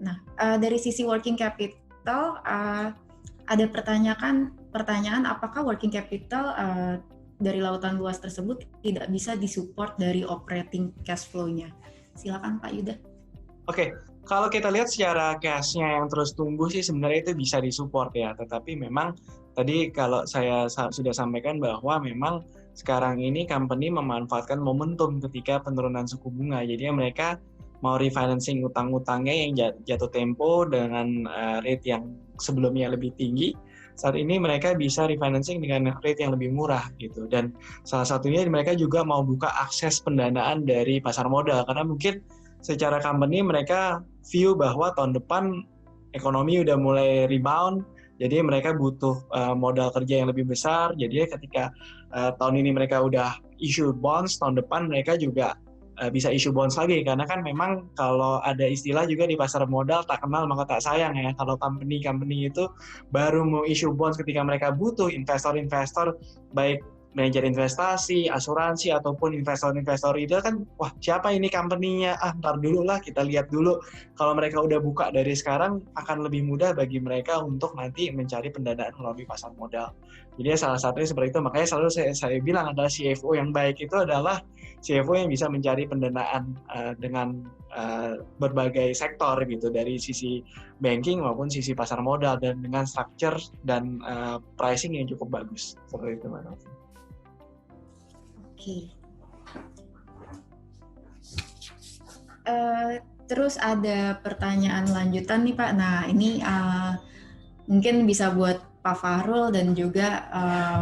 Nah, dari sisi working capital, ada pertanyaan apakah working capital dari lautan luas tersebut tidak bisa disupport dari operating cash flow-nya? Silakan Pak Yuda. Oke, kalau kita lihat secara cash-nya yang terus tumbuh sih sebenarnya itu bisa disupport ya, tetapi memang tadi kalau saya sudah sampaikan bahwa memang sekarang ini company memanfaatkan momentum ketika penurunan suku bunga, jadi mereka mau refinancing utang-utangnya yang jatuh tempo dengan rate yang sebelumnya lebih tinggi. Saat ini mereka bisa refinancing dengan rate yang lebih murah gitu, dan salah satunya mereka juga mau buka akses pendanaan dari pasar modal karena mungkin secara company mereka view bahwa tahun depan ekonomi udah mulai rebound, jadi mereka butuh modal kerja yang lebih besar. Jadi ketika tahun ini mereka udah issue bonds, tahun depan mereka juga bisa issue bonds lagi, karena kan memang kalau ada istilah juga di pasar modal tak kenal maka tak sayang ya, kalau company itu baru mau issue bonds ketika mereka butuh investor-investor baik manajer investasi, asuransi, ataupun investor-investor itu kan, wah siapa ini company-nya? Ntar dulu lah, kita lihat dulu. Kalau mereka udah buka dari sekarang, akan lebih mudah bagi mereka untuk nanti mencari pendanaan melalui pasar modal. Jadi salah satunya seperti itu, makanya selalu saya bilang adalah CFO yang baik itu adalah CFO yang bisa mencari pendanaan dengan berbagai sektor gitu, dari sisi banking maupun sisi pasar modal, dan dengan structure dan pricing yang cukup bagus. Seperti itu, Mbak Novi. Oke. Terus ada pertanyaan lanjutan nih Pak. Nah ini mungkin bisa buat Pak Fahrul dan juga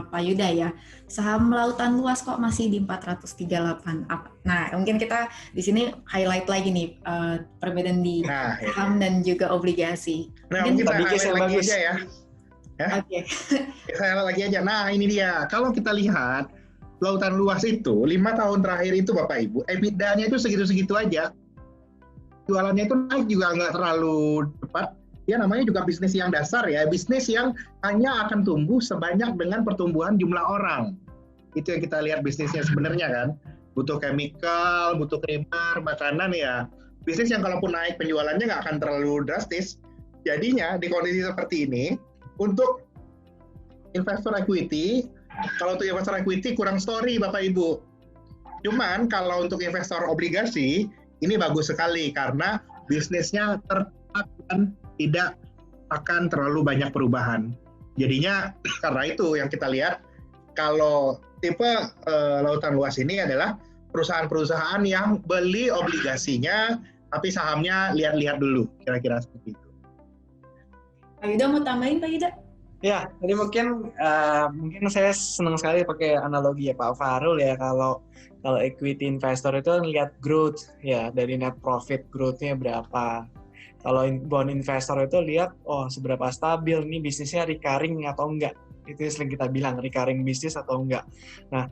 Pak Yuda ya. Saham lautan luas kok masih di 438. Nah mungkin kita di sini highlight lagi nih perbedaan di saham dan juga obligasi. Nah mungkin kita highlight lagi aja ya. Oke. Kita highlight lagi aja. Nah ini dia. Kalau kita lihat lautan luas itu 5 tahun terakhir itu Bapak Ibu, EBITDA-nya itu segitu-segitu aja. Jualannya itu naik juga nggak terlalu cepat. Ya namanya juga bisnis yang dasar ya, bisnis yang hanya akan tumbuh sebanyak dengan pertumbuhan jumlah orang. Itu yang kita lihat bisnisnya sebenarnya kan. Butuh chemical, butuh creamer, makanan ya. Bisnis yang kalaupun naik penjualannya nggak akan terlalu drastis. Jadinya di kondisi seperti ini, untuk investor equity, kalau untuk investor equity kurang story Bapak Ibu. Cuman kalau untuk investor obligasi, ini bagus sekali karena bisnisnya tetap dan tidak akan terlalu banyak perubahan. Jadinya karena itu yang kita lihat, kalau tipe lautan luas ini adalah perusahaan-perusahaan yang beli obligasinya, tapi sahamnya lihat-lihat dulu, kira-kira seperti itu. Pak Yuda mau tambahin, Pak Yuda? Ya, jadi mungkin saya senang sekali pakai analogi ya Pak Farul ya, kalau equity investor itu lihat growth ya, dari net profit growth-nya berapa. Kalau bond investor itu lihat seberapa stabil nih bisnisnya, recurring atau enggak. Itu yang sering kita bilang, recurring bisnis atau enggak. Nah,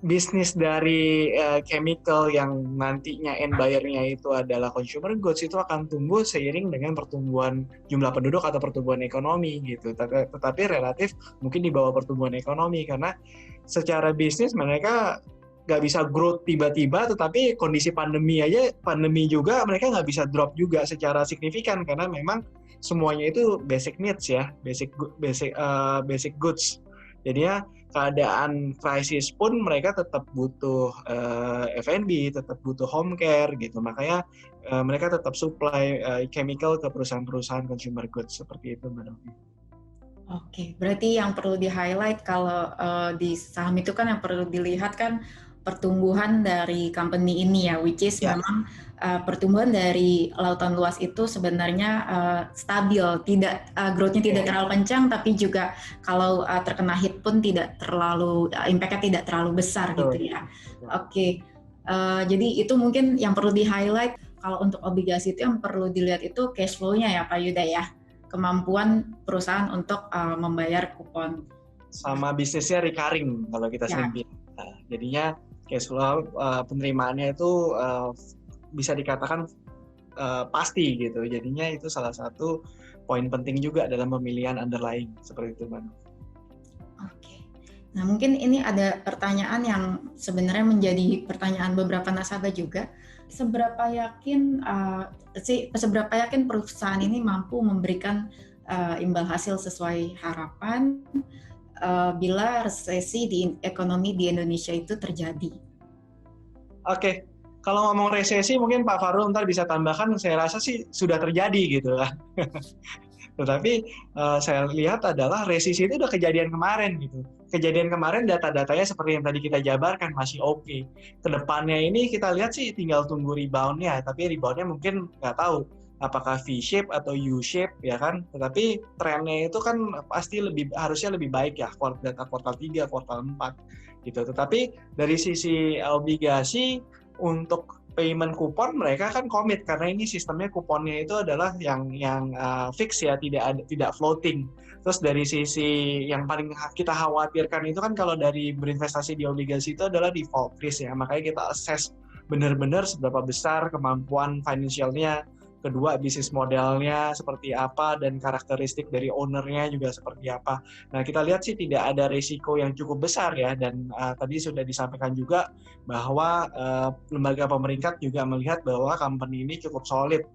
bisnis dari chemical yang nantinya end buyer-nya itu adalah consumer goods itu akan tumbuh seiring dengan pertumbuhan jumlah penduduk atau pertumbuhan ekonomi gitu. Tetapi relatif mungkin di bawah pertumbuhan ekonomi karena secara bisnis mereka nggak bisa growth tiba-tiba, tetapi kondisi pandemi juga mereka nggak bisa drop juga secara signifikan karena memang semuanya itu basic needs ya, basic goods. Jadinya keadaan krisis pun mereka tetap butuh F&B, tetap butuh home care gitu. Makanya mereka tetap supply chemical ke perusahaan-perusahaan consumer goods seperti itu, Mbak Novi. Oke, berarti yang perlu di-highlight kalau di saham itu kan yang perlu dilihat kan pertumbuhan dari company ini ya, which is memang pertumbuhan dari lautan luas itu sebenarnya stabil, tidak growth-nya tidak terlalu kencang, tapi juga kalau terkena hit pun tidak terlalu impact-nya tidak terlalu besar gitu ya. Oke, jadi itu mungkin yang perlu di-highlight. Kalau untuk obligasi itu yang perlu dilihat itu cash flow-nya ya Pak Yuda ya, kemampuan perusahaan untuk membayar kupon. Sama bisnisnya recurring kalau kita sering bilang. Jadinya cash flow penerimaannya itu bisa dikatakan pasti gitu. Jadinya itu salah satu poin penting juga dalam pemilihan underlying seperti itu, Mbak. Oke. Nah, mungkin ini ada pertanyaan yang sebenarnya menjadi pertanyaan beberapa nasabah juga. Seberapa yakin perusahaan ini mampu memberikan imbal hasil sesuai harapan bila resesi di ekonomi di Indonesia itu terjadi? Oke, kalau ngomong resesi mungkin Pak Farul ntar bisa tambahkan, saya rasa sih sudah terjadi gitu lah. Tetapi saya lihat adalah resesi itu udah kejadian kemarin gitu. Kejadian kemarin data-datanya seperti yang tadi kita jabarkan masih oke. Kedepannya ini kita lihat sih tinggal tunggu rebound-nya, tapi rebound-nya mungkin nggak tahu apakah V-shape atau U-shape ya kan. Tetapi trennya itu kan pasti harusnya lebih baik ya, data kuartal 3, kuartal 4 gitu. Tetapi dari sisi obligasi untuk payment kupon mereka kan komit karena ini sistemnya kuponnya itu adalah yang fix ya, tidak floating. Terus dari sisi yang paling kita khawatirkan itu kan kalau dari berinvestasi di obligasi itu adalah default risk ya. Makanya kita assess benar-benar seberapa besar kemampuan financialnya, kedua bisnis modelnya seperti apa, dan karakteristik dari ownernya juga seperti apa. Nah, kita lihat sih tidak ada risiko yang cukup besar ya, dan tadi sudah disampaikan juga bahwa lembaga pemerintah juga melihat bahwa company ini cukup solid.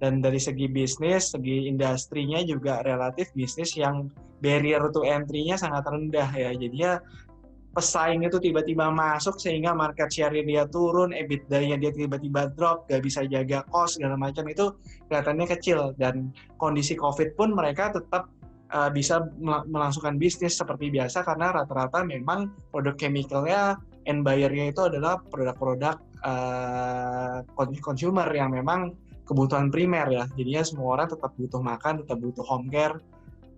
Dan dari segi bisnis, segi industrinya juga relatif bisnis yang barrier to entry-nya sangat rendah ya. Jadinya pesaing itu tiba-tiba masuk sehingga market share-nya dia turun, EBITDA-nya dia tiba-tiba drop, gak bisa jaga cost segala macam, itu kelihatannya kecil. Dan kondisi COVID pun mereka tetap bisa melangsungkan bisnis seperti biasa karena rata-rata memang produk chemical-nya end buyer-nya itu adalah produk-produk consumer yang memang kebutuhan primer ya. Jadinya semua orang tetap butuh makan, tetap butuh home care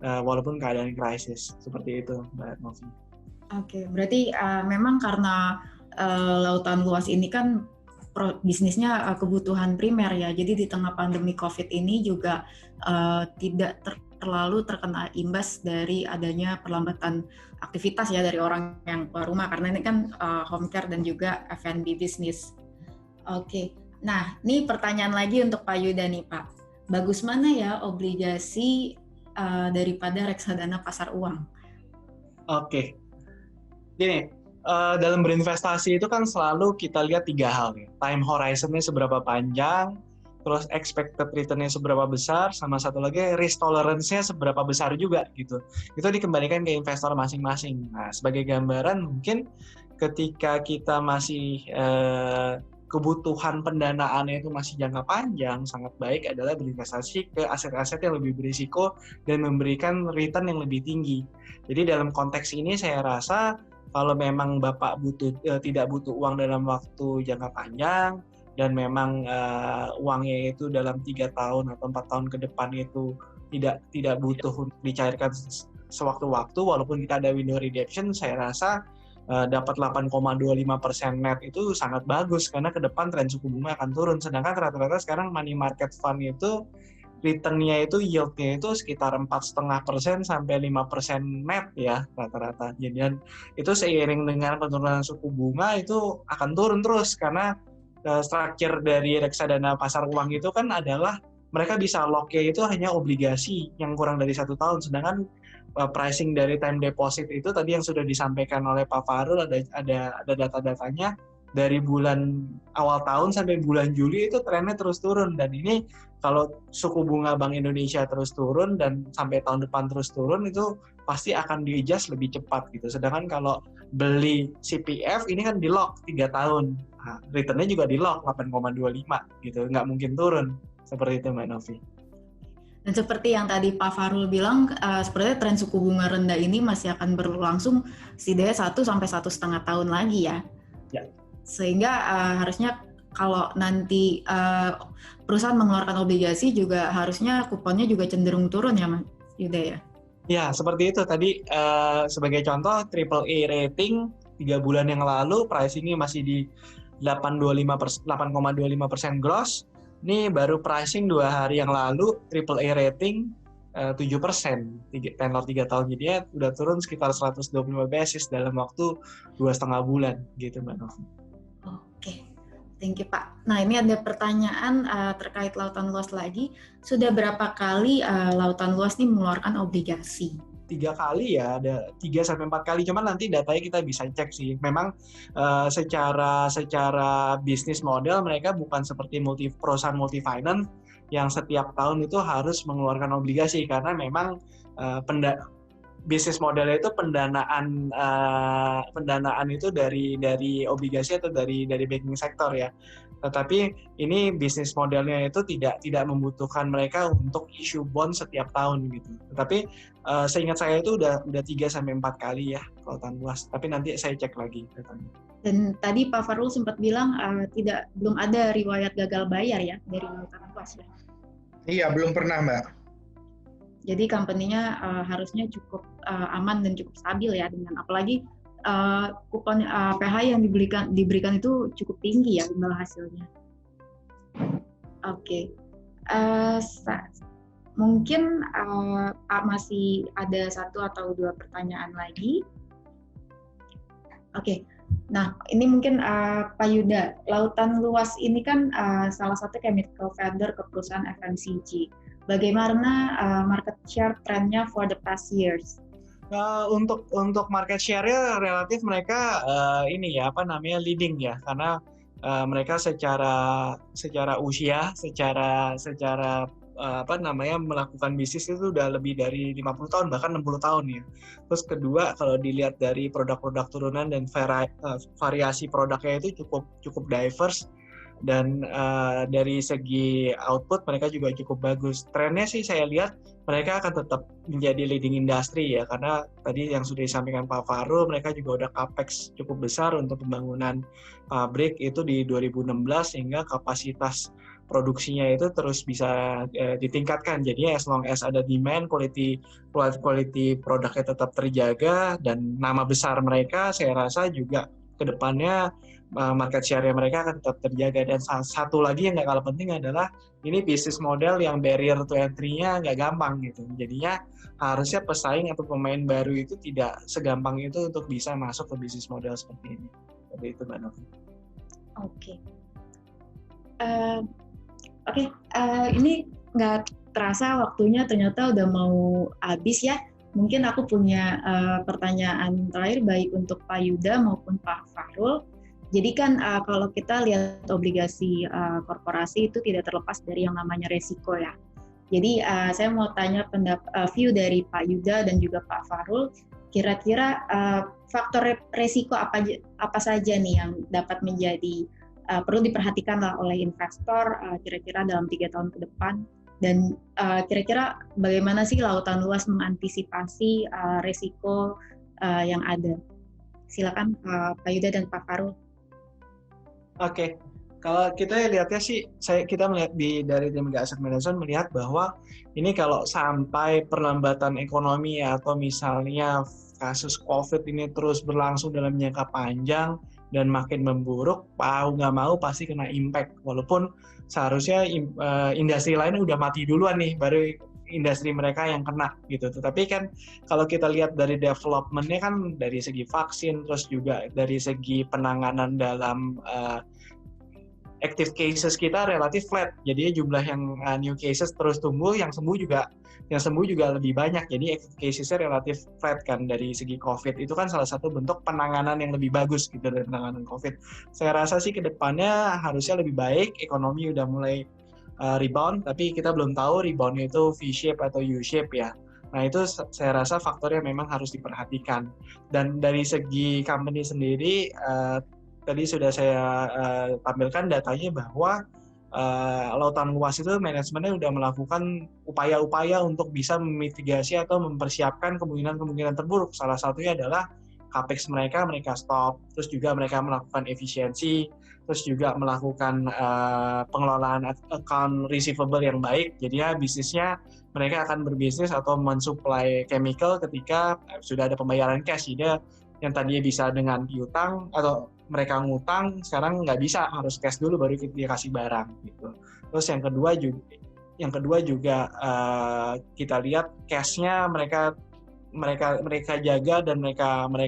walaupun keadaan krisis. Seperti itu, Mbak Novi. Oke, berarti memang karena lautan luas ini kan bisnisnya kebutuhan primer ya. Jadi di tengah pandemi COVID ini juga tidak terlalu terkena imbas dari adanya perlambatan aktivitas ya dari orang yang keluar rumah karena ini kan home care dan juga F&B bisnis. Oke, nah ini pertanyaan lagi untuk Pak Yuda nih Pak. Bagus mana ya obligasi daripada reksadana pasar uang? Oke. Gini, dalam berinvestasi itu kan selalu kita lihat 3 hal nih. Time horizon-nya seberapa panjang, terus expected return-nya seberapa besar, sama satu lagi risk tolerance-nya seberapa besar juga gitu. Itu dikembalikan ke investor masing-masing. Nah, sebagai gambaran mungkin ketika kita masih kebutuhan pendanaannya itu masih jangka panjang, sangat baik adalah berinvestasi ke aset-aset yang lebih berisiko dan memberikan return yang lebih tinggi. Jadi dalam konteks ini saya rasa kalau memang Bapak tidak butuh uang dalam waktu jangka panjang dan memang uangnya itu dalam 3 tahun atau 4 tahun ke depan itu tidak butuh untuk dicairkan sewaktu-waktu, walaupun kita ada window redemption, saya rasa dapat 8,25% net itu sangat bagus karena ke depan tren suku bunga akan turun. Sedangkan rata-rata sekarang money market fund itu return-nya itu, yield-nya itu sekitar 4,5% sampai 5% net ya rata-rata. Dan itu seiring dengan penurunan suku bunga itu akan turun terus karena structure dari reksadana pasar uang itu kan adalah mereka bisa lock-nya itu hanya obligasi yang kurang dari 1 tahun, sedangkan pricing dari time deposit itu tadi yang sudah disampaikan oleh Pak Fahrul ada data-datanya dari bulan awal tahun sampai bulan Juli itu trennya terus turun, dan ini kalau suku bunga Bank Indonesia terus turun dan sampai tahun depan terus turun itu pasti akan di-adjust lebih cepat gitu. Sedangkan kalau beli CPF ini kan di lock 3 tahun. Nah, return-nya juga di lock 8,25 gitu, nggak mungkin turun. Seperti itu Mbak Novi. Dan seperti yang tadi Pak Fahrul bilang, sepertinya tren suku bunga rendah ini masih akan berlangsung setidaknya 1 sampai 1,5 tahun lagi ya. Ya. Sehingga harusnya kalau nanti perusahaan mengeluarkan obligasi juga harusnya kuponnya juga cenderung turun ya Mas Yuda ya? Ya, seperti itu. Tadi sebagai contoh, AAA rating 3 bulan yang lalu pricing-nya masih di 8,25% gross. Ini baru pricing 2 hari yang lalu, AAA rating 7%, tenor 3 tahun. Jadi ya udah turun sekitar 125 basis dalam waktu 2,5 bulan, gitu Mbak Novi. Oke, thank you Pak. Nah ini ada pertanyaan terkait lautan luas lagi. Sudah berapa kali lautan luas ini mengeluarkan obligasi? 3 kali ya, ada 3-4 kali, cuman nanti datanya kita bisa cek sih. Memang secara bisnis model mereka bukan seperti perusahaan multi finance yang setiap tahun itu harus mengeluarkan obligasi, karena memang bisnis modelnya itu pendanaan itu dari obligasi atau dari banking sektor ya. Tetapi ini bisnis modelnya itu tidak membutuhkan mereka untuk issue bond setiap tahun gitu. Tetapi seingat saya itu udah 3-4 kali ya lautan luas. Tapi nanti saya cek lagi datanya. Dan tadi Pak Fahrul sempat bilang belum ada riwayat gagal bayar ya dari lautan luas ya. Iya, belum pernah Mbak. Jadi company-nya harusnya cukup aman dan cukup stabil ya, dengan apalagi kupon PH yang diberikan itu cukup tinggi ya imbal hasilnya. Oke. Mungkin masih ada 1 atau 2 pertanyaan lagi. Oke. Nah, ini mungkin Pak Yuda, lautan luas ini kan salah satu chemical vendor ke perusahaan FMCG. Bagaimana market share trendnya for the past years? Untuk market share-nya relatif mereka leading ya, karena mereka secara usia, secara melakukan bisnis itu udah lebih dari 50 tahun bahkan 60 tahun ya. Terus kedua, kalau dilihat dari produk-produk turunan dan variasi produknya itu cukup diverse, dan dari segi output mereka juga cukup bagus. Trennya sih saya lihat mereka akan tetap menjadi leading industry ya, karena tadi yang sudah disampaikan Pak Fahrul, mereka juga udah capex cukup besar untuk pembangunan pabrik itu di 2016 sehingga kapasitas produksinya itu terus bisa ditingkatkan. Jadi as long as ada demand, quality produknya tetap terjaga, dan nama besar mereka saya rasa juga ke depannya market share mereka akan tetap terjaga. Dan satu lagi yang nggak kalah penting adalah ini bisnis model yang barrier to entry-nya nggak gampang gitu. Jadinya harusnya pesaing atau pemain baru itu tidak segampang itu untuk bisa masuk ke bisnis model seperti ini. Seperti itu Mbak Novi. Oke. Ini nggak terasa waktunya ternyata udah mau habis ya. mungkin aku punya pertanyaan terakhir baik untuk Pak Yuda maupun Pak Fahrul. Jadi kan kalau kita lihat obligasi korporasi itu tidak terlepas dari yang namanya resiko ya. Jadi saya mau tanya view dari Pak Yuda dan juga Pak Fahrul, kira-kira faktor resiko apa saja nih yang dapat menjadi perlu diperhatikan lah oleh investor kira-kira dalam 3 tahun ke depan, dan kira-kira bagaimana sih Lautan Luas mengantisipasi resiko yang ada? Silakan Pak Yuda dan Pak Fahrul. Oke, kalau kita lihatnya sih, kita melihat dari Lembaga Asset Management melihat bahwa ini kalau sampai perlambatan ekonomi atau misalnya kasus COVID ini terus berlangsung dalam jangka panjang dan makin memburuk, mau nggak mau pasti kena impact. Walaupun seharusnya industri lain udah mati duluan nih, baru industri mereka yang kena gitu. Tetapi kan kalau kita lihat dari development-nya kan dari segi vaksin, terus juga dari segi penanganan dalam active cases kita relatif flat. Jadi jumlah yang new cases terus tumbuh, yang sembuh juga lebih banyak. Jadi active cases-nya relatif flat kan dari segi COVID. Itu kan salah satu bentuk penanganan yang lebih bagus gitu dari penanganan COVID. Saya rasa sih ke depannya harusnya lebih baik, ekonomi udah mulai rebound, tapi kita belum tahu rebound-nya itu V-shape atau U-shape ya. Nah itu saya rasa faktornya memang harus diperhatikan. Dan dari segi company sendiri, tadi sudah saya tampilkan datanya bahwa Lautan Luas itu manajemennya sudah melakukan upaya-upaya untuk bisa memitigasi atau mempersiapkan kemungkinan-kemungkinan terburuk. Salah satunya adalah capex mereka stop, terus juga mereka melakukan efisiensi, terus juga melakukan pengelolaan account receivable yang baik. Jadi ya bisnisnya mereka akan berbisnis atau mensuplai chemical ketika sudah ada pembayaran cash. Jadi yang tadinya bisa dengan piutang atau mereka ngutang, sekarang nggak bisa, harus cash dulu baru dia kasih barang gitu. Terus yang kedua juga kita lihat cash-nya mereka jaga dan mereka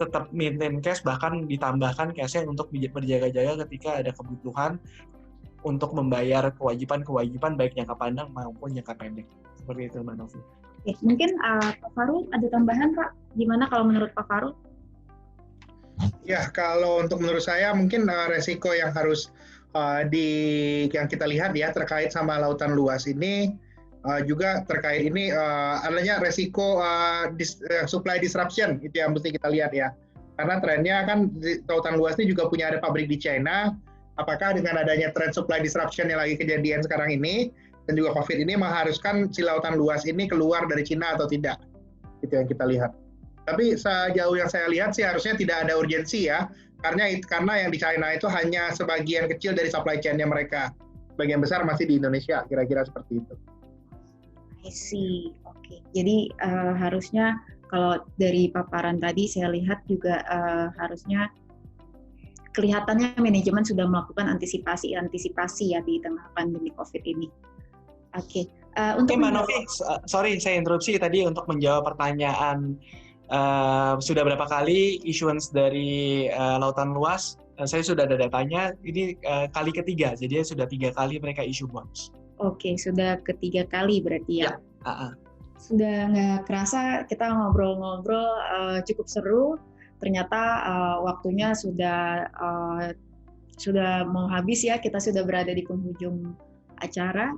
tetap maintain cash, bahkan ditambahkan cash-nya untuk berjaga-jaga ketika ada kebutuhan untuk membayar kewajiban baik jangka panjang maupun jangka pendek. Seperti itu Mbak Novi. Oke, mungkin Pak Fahrul ada tambahan Pak? Gimana kalau menurut Pak Fahrul? Ya, kalau untuk menurut saya mungkin resiko yang harus yang kita lihat ya terkait sama Lautan Luas ini juga terkait ini adanya resiko supply disruption, itu yang mesti kita lihat ya. Karena trennya kan Lautan Luas ini juga punya ada pabrik di China. Apakah dengan adanya tren supply disruption yang lagi kejadian sekarang ini dan juga COVID ini mengharuskan si Lautan Luas ini keluar dari China atau tidak? Itu yang kita lihat. Tapi sejauh yang saya lihat sih harusnya tidak ada urgensi ya, karena yang di China itu hanya sebagian kecil dari supply chain-nya mereka. Bagian besar masih di Indonesia, kira-kira seperti itu. I see. Oke. Jadi harusnya kalau dari paparan tadi saya lihat juga harusnya kelihatannya manajemen sudah melakukan antisipasi ya di tengah pandemi COVID ini. Oke. Untuk Mbak Novi, sorry saya interupsi tadi untuk menjawab pertanyaan sudah berapa kali issuance dari Lautan Luas. Saya sudah ada datanya, ini kali ketiga, jadi sudah 3 kali mereka issue bonds. Oke, sudah ketiga kali berarti ya. Sudah nggak kerasa kita ngobrol-ngobrol cukup seru. Ternyata waktunya sudah mau habis ya. Kita sudah berada di penghujung acara.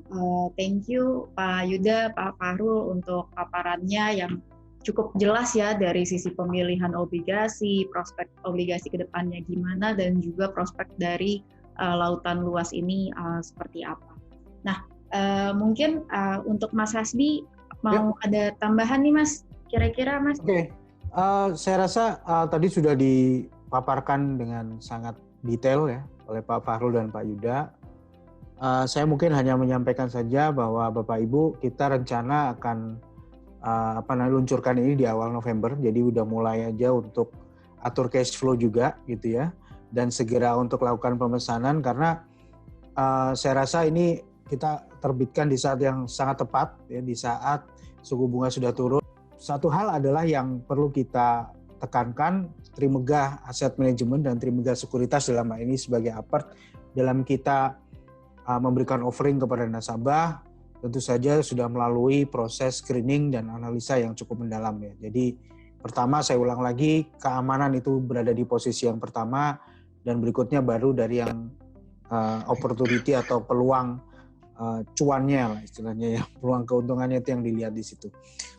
Thank you Pak Yuda, Pak Fahrul untuk paparannya yang cukup jelas ya dari sisi pemilihan obligasi, prospek obligasi ke depannya gimana, dan juga prospek dari Lautan Luas ini seperti apa. Nah, mungkin untuk Mas Hasbi mau ada tambahan nih Mas, kira-kira Mas? Oke. Saya rasa tadi sudah dipaparkan dengan sangat detail ya oleh Pak Fahrul dan Pak Yuda. Saya mungkin hanya menyampaikan saja bahwa Bapak Ibu kita rencana akan luncurkan ini di awal November, jadi udah mulai aja untuk atur cash flow juga gitu ya, dan segera untuk lakukan pemesanan karena saya rasa ini kita terbitkan di saat yang sangat tepat ya, di saat suku bunga sudah turun. Satu hal adalah yang perlu kita tekankan, Trimegah Asset Management dan Trimegah Sekuritas dalam hal ini sebagai apart dalam kita memberikan offering kepada nasabah, tentu saja sudah melalui proses screening dan analisa yang cukup mendalam ya. Jadi pertama saya ulang lagi, keamanan itu berada di posisi yang pertama, dan berikutnya baru dari yang opportunity atau peluang cuannya lah istilahnya ya, peluang keuntungannya itu yang dilihat di situ.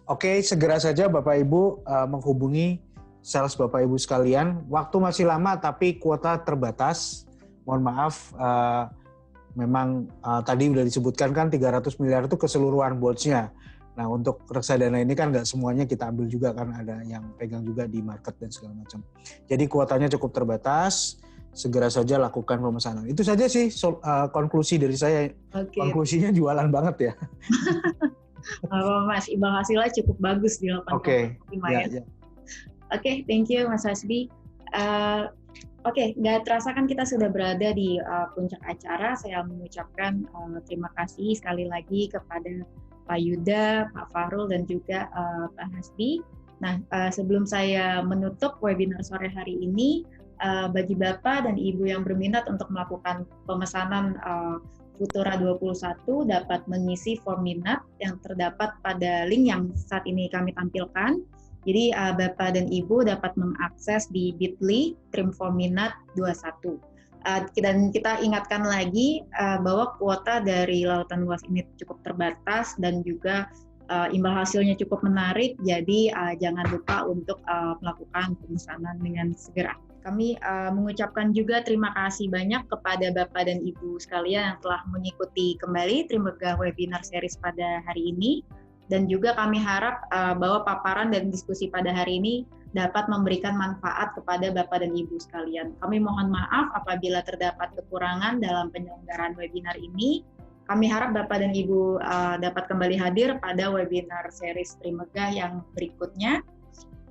Oke, segera saja Bapak Ibu menghubungi sales Bapak Ibu sekalian. Waktu masih lama tapi kuota terbatas. Mohon maaf, memang tadi sudah disebutkan kan 300 miliar itu keseluruhan bonds-nya. Nah, untuk reksadana ini kan nggak semuanya kita ambil juga, kan ada yang pegang juga di market dan segala macam. Jadi kuotanya cukup terbatas, segera saja lakukan pemesanan. Itu saja sih konklusi dari saya. Oke. Konklusinya jualan banget ya. Mas, imbal hasilnya cukup bagus di 8,5 ya. Oke, thank you Mas Hasbi. Oke, nggak terasa kan kita sudah berada di puncak acara. Saya mengucapkan terima kasih sekali lagi kepada Pak Yuda, Pak Fahrul, dan juga Pak Hasbi. Nah, sebelum saya menutup webinar sore hari ini, bagi Bapak dan Ibu yang berminat untuk melakukan pemesanan Futura 21 dapat mengisi form minat yang terdapat pada link yang saat ini kami tampilkan. Jadi Bapak dan Ibu dapat mengakses di bit.ly trimforminat 21. Dan kita ingatkan lagi bahwa kuota dari Lautan Luas ini cukup terbatas dan juga imbal hasilnya cukup menarik, jadi jangan lupa untuk melakukan pemesanan dengan segera. Kami mengucapkan juga terima kasih banyak kepada Bapak dan Ibu sekalian yang telah mengikuti kembali Trimegah Webinar Series pada hari ini. Dan juga kami harap bahwa paparan dan diskusi pada hari ini dapat memberikan manfaat kepada Bapak dan Ibu sekalian. Kami mohon maaf apabila terdapat kekurangan dalam penyelenggaraan webinar ini. Kami harap Bapak dan Ibu dapat kembali hadir pada webinar series Trimegah yang berikutnya.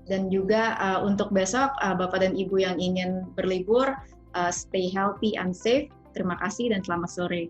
Dan juga untuk besok, Bapak dan Ibu yang ingin berlibur, stay healthy and safe. Terima kasih dan selamat sore.